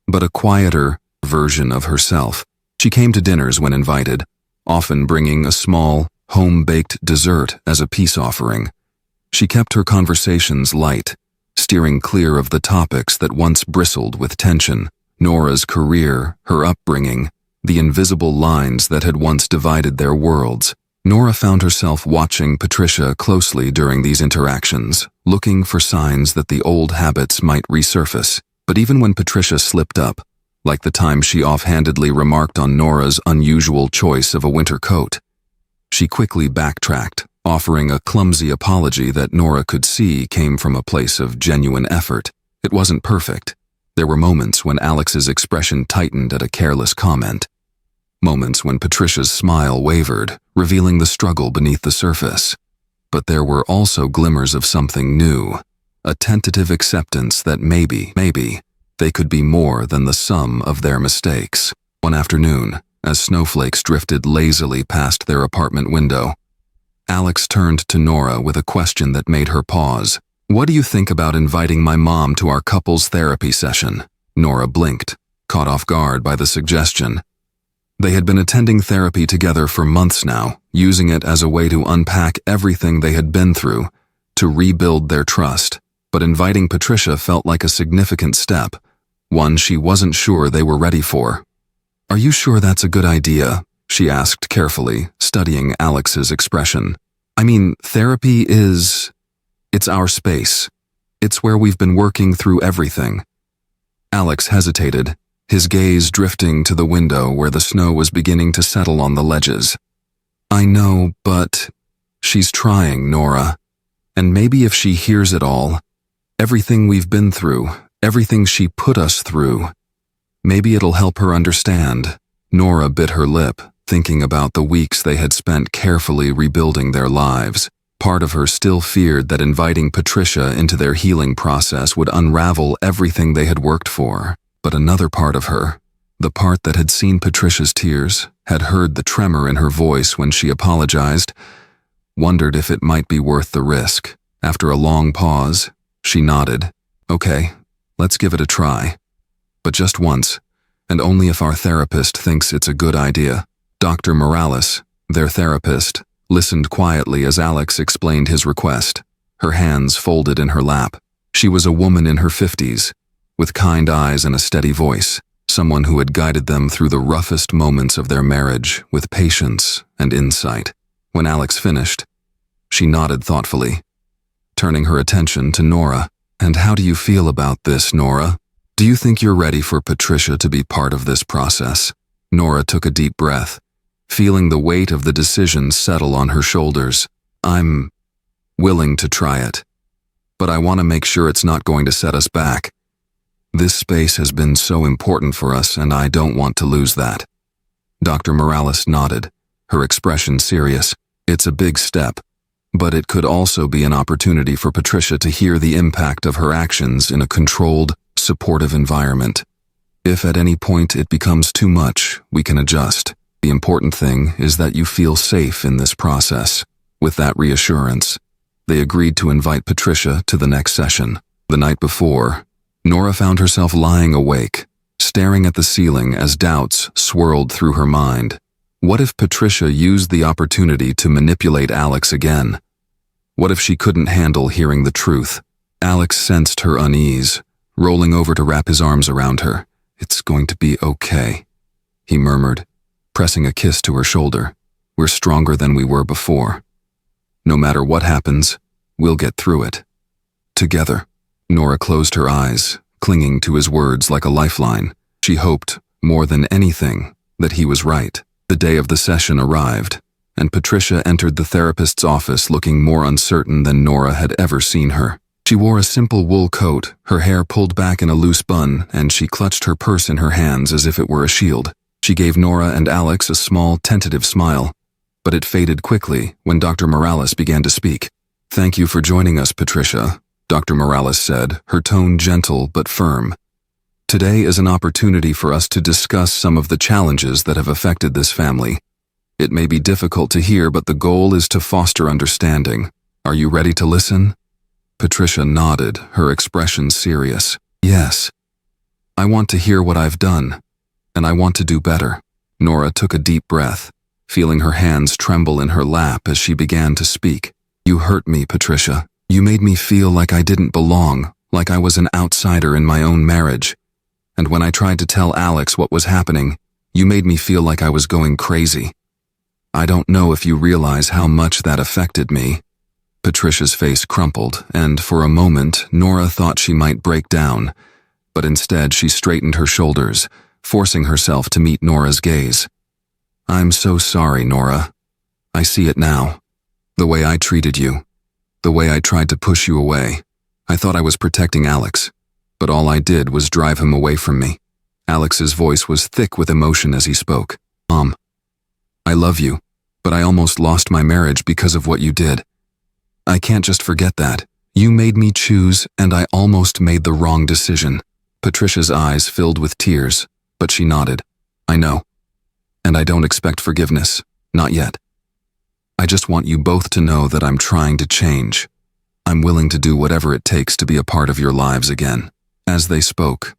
but a quieter version of herself. She came to dinners when invited, often bringing a small, home-baked dessert as a peace offering. She kept her conversations light, steering clear of the topics that once bristled with tension: Nora's career, her upbringing, the invisible lines that had once divided their worlds. Nora found herself watching Patricia closely during these interactions, looking for signs that the old habits might resurface. But even when Patricia slipped up, like the time she offhandedly remarked on Nora's unusual choice of a winter coat, she quickly backtracked, offering a clumsy apology that Nora could see came from a place of genuine effort. It wasn't perfect. There were moments when Alex's expression tightened at a careless comment, moments when Patricia's smile wavered, revealing the struggle beneath the surface. But there were also glimmers of something new, a tentative acceptance that maybe, They could be more than the sum of their mistakes. One afternoon, as snowflakes drifted lazily past their apartment window, Alex turned to Nora with a question that made her pause. "What do you think about inviting my mom to our couples therapy session?" Nora blinked, caught off guard by the suggestion. They had been attending therapy together for months now, using it as a way to unpack everything they had been through, to rebuild their trust. But inviting Patricia felt like a significant step, one she wasn't sure they were ready for. "Are you sure that's a good idea?" she asked carefully, studying Alex's expression. "I mean, therapy it's our space. It's where we've been working through everything." Alex hesitated, his gaze drifting to the window where the snow was beginning to settle on the ledges. "I know, but..." "She's trying, Nora. And maybe if she hears it all, everything we've been through, everything she put us through, maybe it'll help her understand." Nora bit her lip, thinking about the weeks they had spent carefully rebuilding their lives. Part of her still feared that inviting Patricia into their healing process would unravel everything they had worked for. But another part of her, the part that had seen Patricia's tears, had heard the tremor in her voice when she apologized, wondered if it might be worth the risk. After a long pause, she nodded. "Okay, let's give it a try. But just once, and only if our therapist thinks it's a good idea." Dr. Morales, their therapist, listened quietly as Alex explained his request, her hands folded in her lap. She was a woman in her 50s, with kind eyes and a steady voice, someone who had guided them through the roughest moments of their marriage with patience and insight. When Alex finished, she nodded thoughtfully, turning her attention to Nora. "And how do you feel about this, Nora? Do you think you're ready for Patricia to be part of this process?" Nora took a deep breath, feeling the weight of the decision settle on her shoulders. "I'm willing to try it, but I want to make sure it's not going to set us back. This space has been so important for us, and I don't want to lose that." Dr. Morales nodded, her expression serious. "It's a big step, but it could also be an opportunity for Patricia to hear the impact of her actions in a controlled, supportive environment. If at any point it becomes too much, we can adjust. The important thing is that you feel safe in this process." With that reassurance, they agreed to invite Patricia to the next session. The night before, Nora found herself lying awake, staring at the ceiling as doubts swirled through her mind. What if Patricia used the opportunity to manipulate Alex again? What if she couldn't handle hearing the truth? Alex sensed her unease, rolling over to wrap his arms around her. "It's going to be okay," he murmured, pressing a kiss to her shoulder. "We're stronger than we were before. No matter what happens, we'll get through it. Together." Nora closed her eyes, clinging to his words like a lifeline. She hoped, more than anything, that he was right. The day of the session arrived, and Patricia entered the therapist's office looking more uncertain than Nora had ever seen her. She wore a simple wool coat, her hair pulled back in a loose bun, and she clutched her purse in her hands as if it were a shield. She gave Nora and Alex a small, tentative smile, but it faded quickly when Dr. Morales began to speak. "Thank you for joining us, Patricia," Dr. Morales said, her tone gentle but firm. "Today is an opportunity for us to discuss some of the challenges that have affected this family. It may be difficult to hear, but the goal is to foster understanding. Are you ready to listen?" Patricia nodded, her expression serious. "Yes. I want to hear what I've done, and I want to do better." Nora took a deep breath, feeling her hands tremble in her lap as she began to speak. "You hurt me, Patricia. You made me feel like I didn't belong, like I was an outsider in my own marriage. And when I tried to tell Alex what was happening, you made me feel like I was going crazy. I don't know if you realize how much that affected me." Patricia's face crumpled, and for a moment, Nora thought she might break down, but instead she straightened her shoulders, forcing herself to meet Nora's gaze. "I'm so sorry, Nora. I see it now. The way I treated you. The way I tried to push you away. I thought I was protecting Alex, but all I did was drive him away from me." Alex's voice was thick with emotion as he spoke. "Mom, I love you, but I almost lost my marriage because of what you did. I can't just forget that. You made me choose, and I almost made the wrong decision. Patricia's eyes filled with tears, but she nodded. I know. And I don't expect forgiveness. Not yet. I just want you both to know that I'm trying to change. I'm willing to do whatever it takes to be a part of your lives again. As they spoke,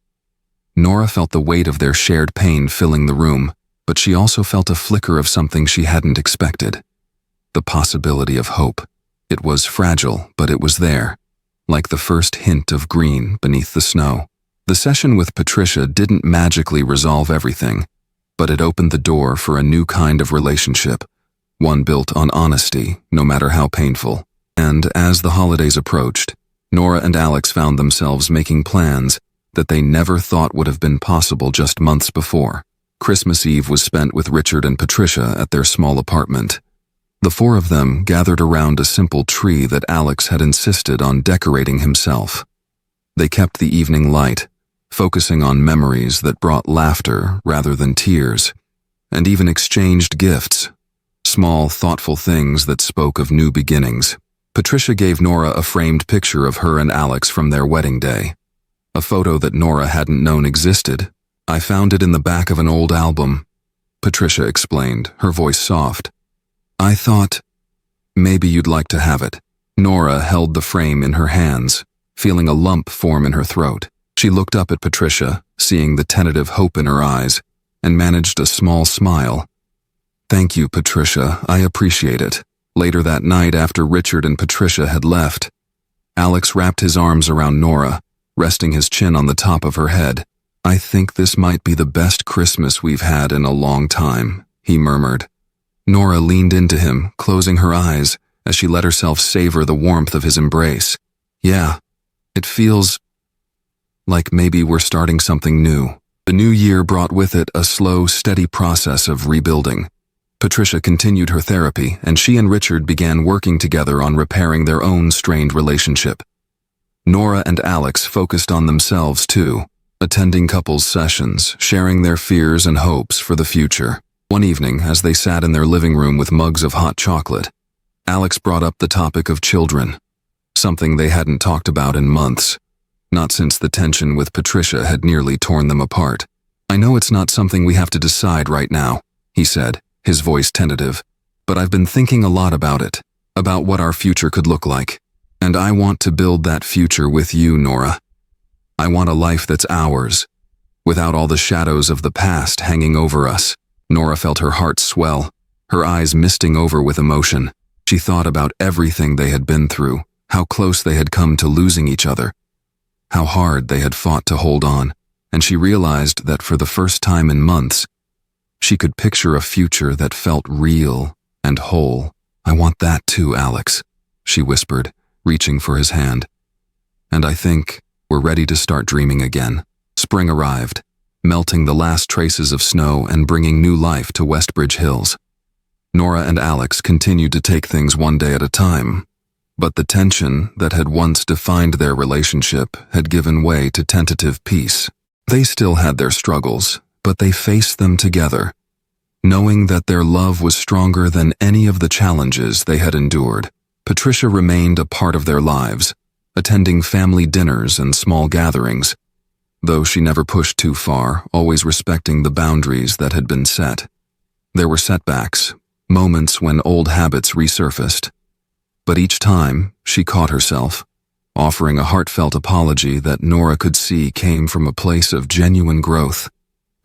Nora felt the weight of their shared pain filling the room, but she also felt a flicker of something she hadn't expected. The possibility of hope. It was fragile, but it was there, like the first hint of green beneath the snow. The session with Patricia didn't magically resolve everything, but it opened the door for a new kind of relationship, one built on honesty, no matter how painful. And as the holidays approached, Nora and Alex found themselves making plans that they never thought would have been possible just months before. Christmas Eve was spent with Richard and Patricia at their small apartment. The four of them gathered around a simple tree that Alex had insisted on decorating himself. They kept the evening light, focusing on memories that brought laughter rather than tears, and even exchanged gifts, small, thoughtful things that spoke of new beginnings. Patricia gave Nora a framed picture of her and Alex from their wedding day, a photo that Nora hadn't known existed. I found it in the back of an old album, Patricia explained, her voice soft. I thought, maybe you'd like to have it. Nora held the frame in her hands, feeling a lump form in her throat. She looked up at Patricia, seeing the tentative hope in her eyes, and managed a small smile. Thank you, Patricia, I appreciate it. Later that night, after Richard and Patricia had left, Alex wrapped his arms around Nora, resting his chin on the top of her head. I think this might be the best Christmas we've had in a long time, he murmured. Nora leaned into him, closing her eyes as she let herself savor the warmth of his embrace. Yeah, it feels like maybe we're starting something new. The new year brought with it a slow, steady process of rebuilding. Patricia continued her therapy, and she and Richard began working together on repairing their own strained relationship. Nora and Alex focused on themselves too, attending couples sessions, sharing their fears and hopes for the future. One evening, as they sat in their living room with mugs of hot chocolate, Alex brought up the topic of children, something they hadn't talked about in months, not since the tension with Patricia had nearly torn them apart. I know it's not something we have to decide right now, he said, his voice tentative, but I've been thinking a lot about it, about what our future could look like. And I want to build that future with you, Nora. I want a life that's ours, without all the shadows of the past hanging over us. Nora felt her heart swell, her eyes misting over with emotion. She thought about everything they had been through, how close they had come to losing each other, how hard they had fought to hold on, and she realized that for the first time in months, she could picture a future that felt real and whole. I want that too, Alex, she whispered, reaching for his hand. And I think we're ready to start dreaming again. Spring arrived, melting the last traces of snow and bringing new life to Westbridge Hills. Nora and Alex continued to take things one day at a time, but the tension that had once defined their relationship had given way to tentative peace. They still had their struggles, but they faced them together, knowing that their love was stronger than any of the challenges they had endured. Patricia remained a part of their lives, attending family dinners and small gatherings, though she never pushed too far, always respecting the boundaries that had been set. There were setbacks, moments when old habits resurfaced, but each time she caught herself, offering a heartfelt apology that Nora could see came from a place of genuine growth.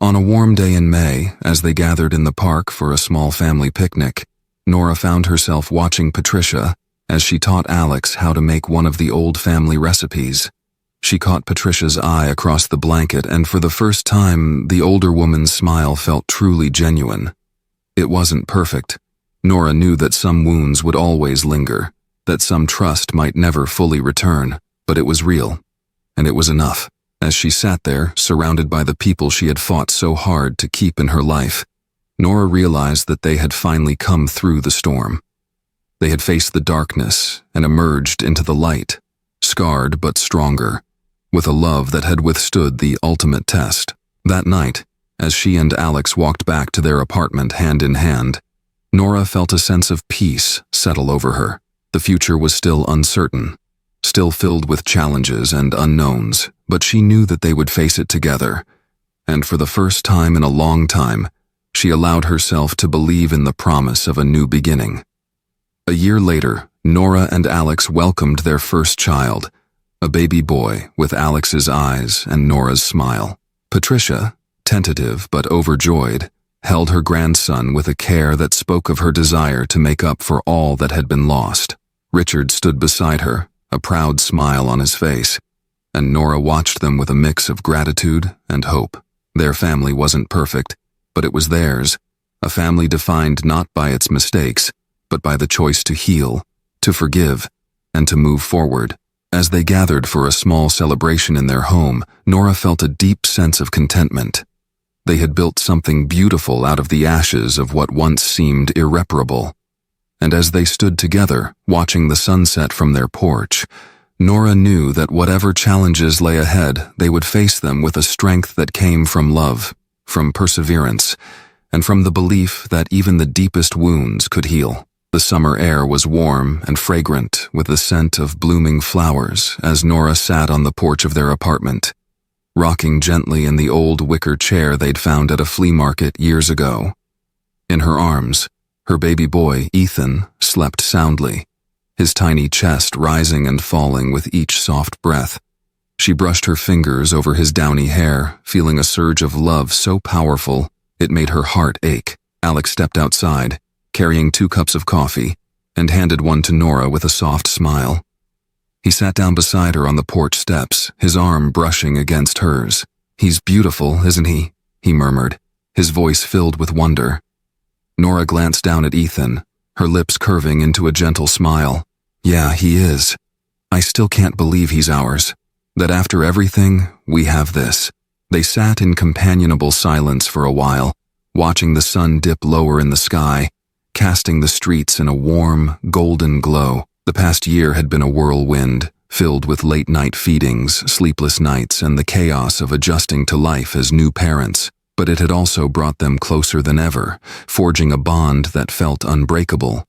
On a warm day in May, as they gathered in the park for a small family picnic, Nora found herself watching Patricia as she taught Alex how to make one of the old family recipes. She caught Patricia's eye across the blanket, and for the first time, the older woman's smile felt truly genuine. It wasn't perfect. Nora knew that some wounds would always linger, that some trust might never fully return, but it was real, and it was enough. As she sat there, surrounded by the people she had fought so hard to keep in her life, Nora realized that they had finally come through the storm. They had faced the darkness and emerged into the light, scarred but stronger, with a love that had withstood the ultimate test. That night, as she and Alex walked back to their apartment hand in hand, Nora felt a sense of peace settle over her. The future was still uncertain. still filled with challenges and unknowns, but she knew that they would face it together. And for the first time in a long time, she allowed herself to believe in the promise of a new beginning. A year later, Nora and Alex welcomed their first child, a baby boy with Alex's eyes and Nora's smile. Patricia, tentative but overjoyed, held her grandson with a care that spoke of her desire to make up for all that had been lost. Richard stood beside her, a proud smile on his face, and Nora watched them with a mix of gratitude and hope. Their family wasn't perfect, but it was theirs, a family defined not by its mistakes, but by the choice to heal, to forgive, and to move forward. As they gathered for a small celebration in their home, Nora felt a deep sense of contentment. They had built something beautiful out of the ashes of what once seemed irreparable. And as they stood together, watching the sunset from their porch, Nora knew that whatever challenges lay ahead, they would face them with a strength that came from love, from perseverance, and from the belief that even the deepest wounds could heal. The summer air was warm and fragrant with the scent of blooming flowers as Nora sat on the porch of their apartment, rocking gently in the old wicker chair they'd found at a flea market years ago. In her arms, her baby boy, Ethan, slept soundly, his tiny chest rising and falling with each soft breath. She brushed her fingers over his downy hair, feeling a surge of love so powerful it made her heart ache. Alex stepped outside, carrying 2 cups of coffee, and handed one to Nora with a soft smile. He sat down beside her on the porch steps, his arm brushing against hers. "He's beautiful, isn't he?" he murmured, his voice filled with wonder. Nora glanced down at Ethan, her lips curving into a gentle smile. "Yeah, he is. I still can't believe he's ours. That after everything, we have this." They sat in companionable silence for a while, watching the sun dip lower in the sky, casting the streets in a warm, golden glow. The past year had been a whirlwind, filled with late-night feedings, sleepless nights, and the chaos of adjusting to life as new parents. But it had also brought them closer than ever, forging a bond that felt unbreakable.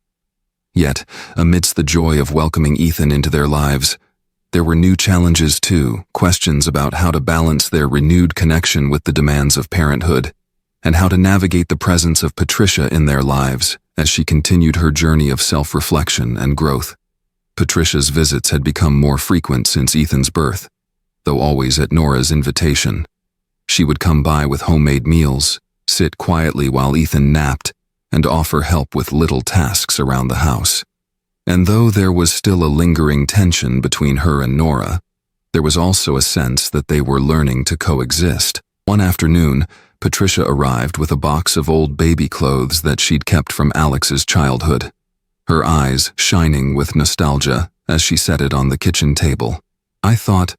Yet, amidst the joy of welcoming Ethan into their lives, there were new challenges too, questions about how to balance their renewed connection with the demands of parenthood, and how to navigate the presence of Patricia in their lives as she continued her journey of self-reflection and growth. Patricia's visits had become more frequent since Ethan's birth, though always at Nora's invitation. She would come by with homemade meals, sit quietly while Ethan napped, and offer help with little tasks around the house. And though there was still a lingering tension between her and Nora, there was also a sense that they were learning to coexist. One afternoon, Patricia arrived with a box of old baby clothes that she'd kept from Alex's childhood, her eyes shining with nostalgia as she set it on the kitchen table. "I thought,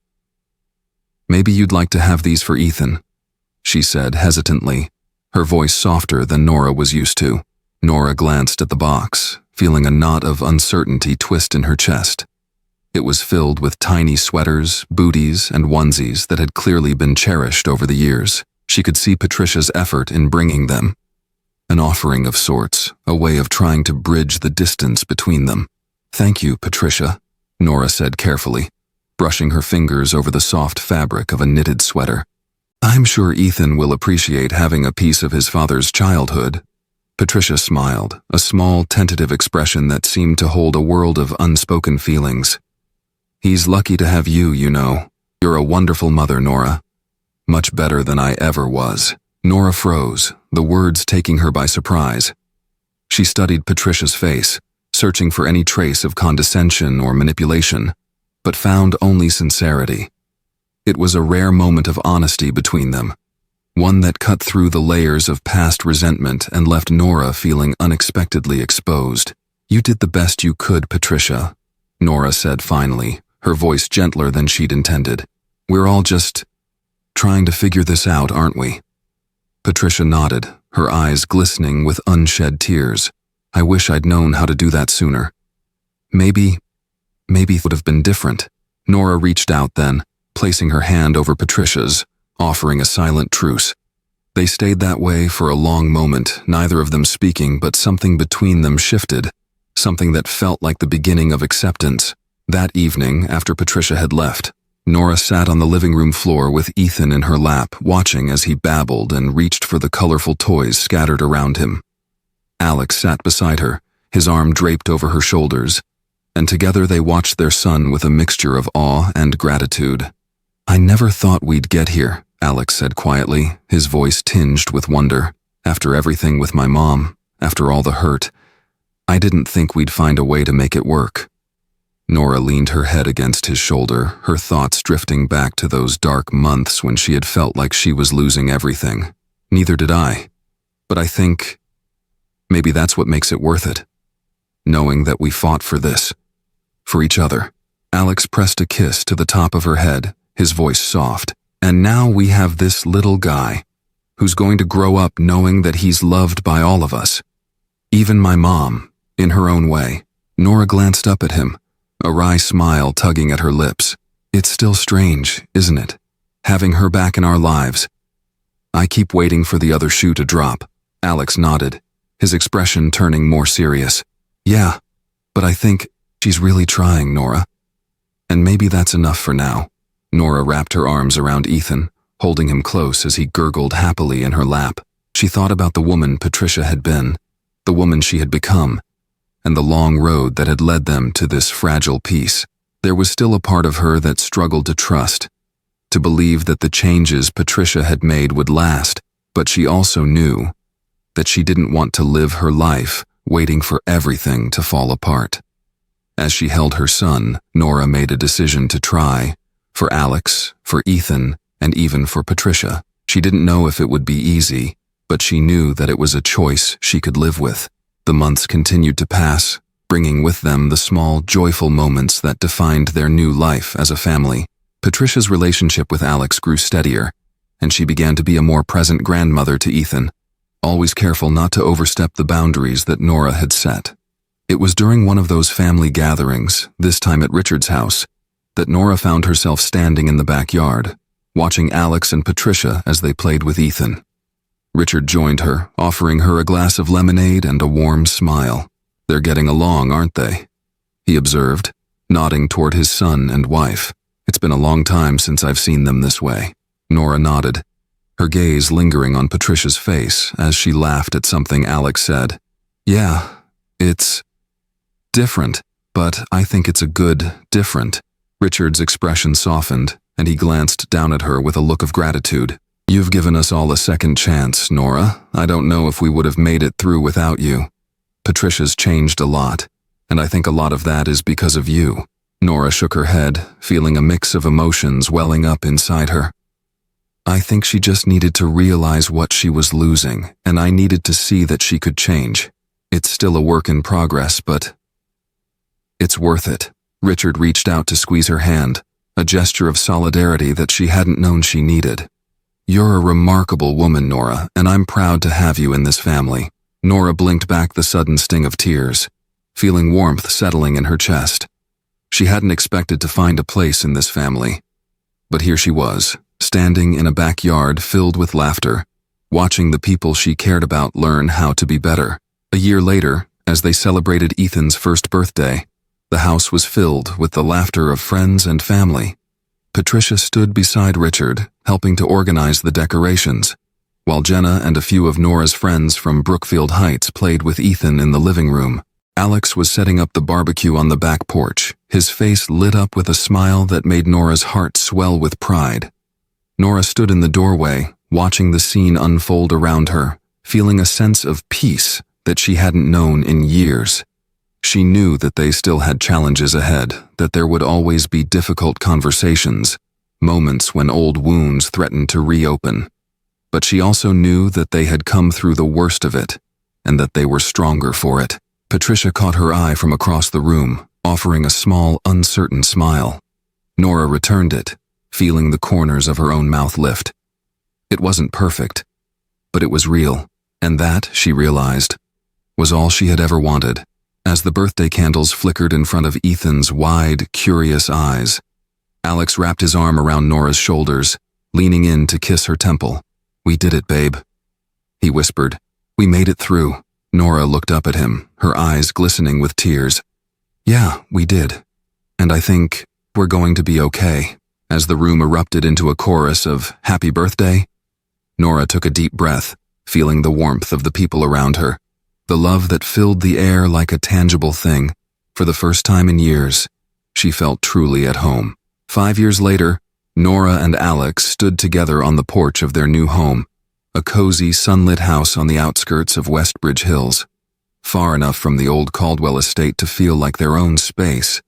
maybe you'd like to have these for Ethan," she said hesitantly, her voice softer than Nora was used to. Nora glanced at the box, feeling a knot of uncertainty twist in her chest. It was filled with tiny sweaters, booties, and onesies that had clearly been cherished over the years. She could see Patricia's effort in bringing them. An offering of sorts, a way of trying to bridge the distance between them. "Thank you, Patricia," Nora said carefully, brushing her fingers over the soft fabric of a knitted sweater. "I'm sure Ethan will appreciate having a piece of his father's childhood." Patricia smiled, a small, tentative expression that seemed to hold a world of unspoken feelings. "He's lucky to have you, you know. You're a wonderful mother, Nora. Much better than I ever was." Nora froze, the words taking her by surprise. She studied Patricia's face, searching for any trace of condescension or manipulation, but found only sincerity. It was a rare moment of honesty between them, one that cut through the layers of past resentment and left Nora feeling unexpectedly exposed. "You did the best you could, Patricia," Nora said finally, her voice gentler than she'd intended. "We're all just trying to figure this out, aren't we?" Patricia nodded, her eyes glistening with unshed tears. "I wish I'd known how to do that sooner. Maybe it would have been different." Nora reached out then, placing her hand over Patricia's, offering a silent truce. They stayed that way for a long moment, neither of them speaking, but something between them shifted, something that felt like the beginning of acceptance. That evening, after Patricia had left, Nora sat on the living room floor with Ethan in her lap, watching as he babbled and reached for the colorful toys scattered around him. Alex sat beside her, his arm draped over her shoulders, and together they watched their son with a mixture of awe and gratitude. "I never thought we'd get here," Alex said quietly, his voice tinged with wonder. "After everything with my mom, after all the hurt, I didn't think we'd find a way to make it work." Nora leaned her head against his shoulder, her thoughts drifting back to those dark months when she had felt like she was losing everything. "Neither did I. But I think maybe that's what makes it worth it. Knowing that we fought for this. For each other." Alex pressed a kiss to the top of her head, his voice soft. "And now we have this little guy, who's going to grow up knowing that he's loved by all of us. Even my mom, in her own way." Nora glanced up at him, a wry smile tugging at her lips. "It's still strange, isn't it? Having her back in our lives. I keep waiting for the other shoe to drop." Alex nodded, his expression turning more serious. "Yeah, but I think she's really trying, Nora. And maybe that's enough for now." Nora wrapped her arms around Ethan, holding him close as he gurgled happily in her lap. She thought about the woman Patricia had been, the woman she had become, and the long road that had led them to this fragile peace. There was still a part of her that struggled to trust, to believe that the changes Patricia had made would last, but she also knew that she didn't want to live her life waiting for everything to fall apart. As she held her son, Nora made a decision to try, for Alex, for Ethan, and even for Patricia. She didn't know if it would be easy, but she knew that it was a choice she could live with. The months continued to pass, bringing with them the small, joyful moments that defined their new life as a family. Patricia's relationship with Alex grew steadier, and she began to be a more present grandmother to Ethan, always careful not to overstep the boundaries that Nora had set. It was during one of those family gatherings, this time at Richard's house, that Nora found herself standing in the backyard, watching Alex and Patricia as they played with Ethan. Richard joined her, offering her a glass of lemonade and a warm smile. "They're getting along, aren't they?" he observed, nodding toward his son and wife. "It's been a long time since I've seen them this way." Nora nodded, her gaze lingering on Patricia's face as she laughed at something Alex said. "Yeah, it's different, but I think it's a good different." Richard's expression softened, and he glanced down at her with a look of gratitude. "You've given us all a second chance, Nora. I don't know if we would have made it through without you. Patricia's changed a lot, and I think a lot of that is because of you." Nora shook her head, feeling a mix of emotions welling up inside her. "I think she just needed to realize what she was losing, and I needed to see that she could change. It's still a work in progress, but it's worth it." Richard reached out to squeeze her hand, a gesture of solidarity that she hadn't known she needed. "You're a remarkable woman, Nora, and I'm proud to have you in this family." Nora blinked back the sudden sting of tears, feeling warmth settling in her chest. She hadn't expected to find a place in this family. But here she was, standing in a backyard filled with laughter, watching the people she cared about learn how to be better. A year later, as they celebrated Ethan's first birthday, the house was filled with the laughter of friends and family. Patricia stood beside Richard, helping to organize the decorations, while Jenna and a few of Nora's friends from Brookfield Heights played with Ethan in the living room. Alex was setting up the barbecue on the back porch, his face lit up with a smile that made Nora's heart swell with pride. Nora stood in the doorway, watching the scene unfold around her, feeling a sense of peace that she hadn't known in years. She knew that they still had challenges ahead, that there would always be difficult conversations, moments when old wounds threatened to reopen. But she also knew that they had come through the worst of it, and that they were stronger for it. Patricia caught her eye from across the room, offering a small, uncertain smile. Nora returned it, feeling the corners of her own mouth lift. It wasn't perfect, but it was real, and that, she realized, was all she had ever wanted. As the birthday candles flickered in front of Ethan's wide, curious eyes, Alex wrapped his arm around Nora's shoulders, leaning in to kiss her temple. "We did it, babe," he whispered. "We made it through." Nora looked up at him, her eyes glistening with tears. "Yeah, we did. and I think we're going to be okay." As the room erupted into a chorus of "Happy Birthday," Nora took a deep breath, feeling the warmth of the people around her, the love that filled the air like a tangible thing. For the first time in years, she felt truly at home. 5 years later, Nora and Alex stood together on the porch of their new home, a cozy, sunlit house on the outskirts of Westbridge Hills, far enough from the old Caldwell estate to feel like their own space,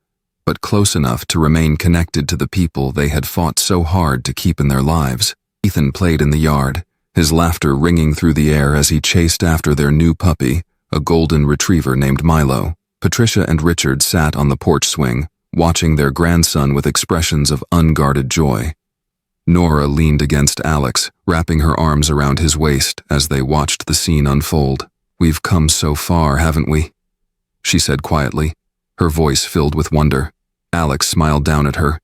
but close enough to remain connected to the people they had fought so hard to keep in their lives. Ethan played in the yard, his laughter ringing through the air as he chased after their new puppy, a golden retriever named Milo. Patricia and Richard sat on the porch swing, watching their grandson with expressions of unguarded joy. Nora leaned against Alex, wrapping her arms around his waist as they watched the scene unfold. "We've come so far, haven't we?" she said quietly, her voice filled with wonder. Alex smiled down at her,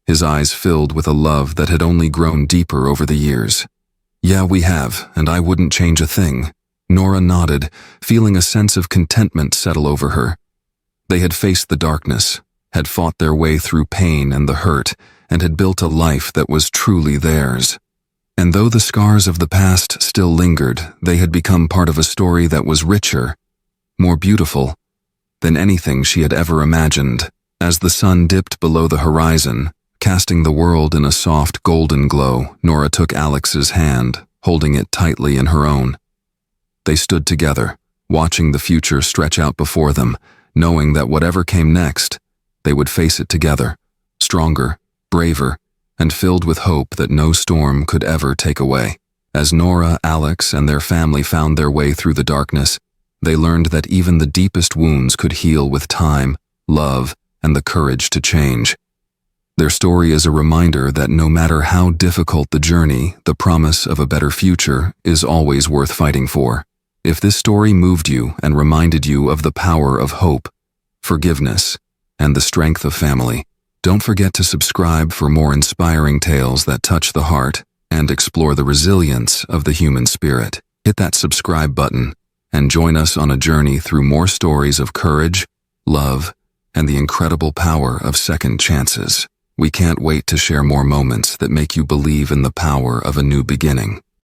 his eyes filled with a love that had only grown deeper over the years. "Yeah, we have, and I wouldn't change a thing." Nora nodded, feeling a sense of contentment settle over her. They had faced the darkness, had fought their way through pain and the hurt, and had built a life that was truly theirs. And though the scars of the past still lingered, they had become part of a story that was richer, more beautiful, than anything she had ever imagined. As the sun dipped below the horizon, casting the world in a soft golden glow, Nora took Alex's hand, holding it tightly in her own. They stood together, watching the future stretch out before them, knowing that whatever came next, they would face it together, stronger, braver, and filled with hope that no storm could ever take away. As Nora, Alex, and their family found their way through the darkness, they learned that even the deepest wounds could heal with time, love, and the courage to change. Their story is a reminder that no matter how difficult the journey, the promise of a better future is always worth fighting for. If this story moved you and reminded you of the power of hope, forgiveness, and the strength of family, don't forget to subscribe for more inspiring tales that touch the heart and explore the resilience of the human spirit. Hit that subscribe button and join us on a journey through more stories of courage, love, and the incredible power of second chances. We can't wait to share more moments that make you believe in the power of a new beginning.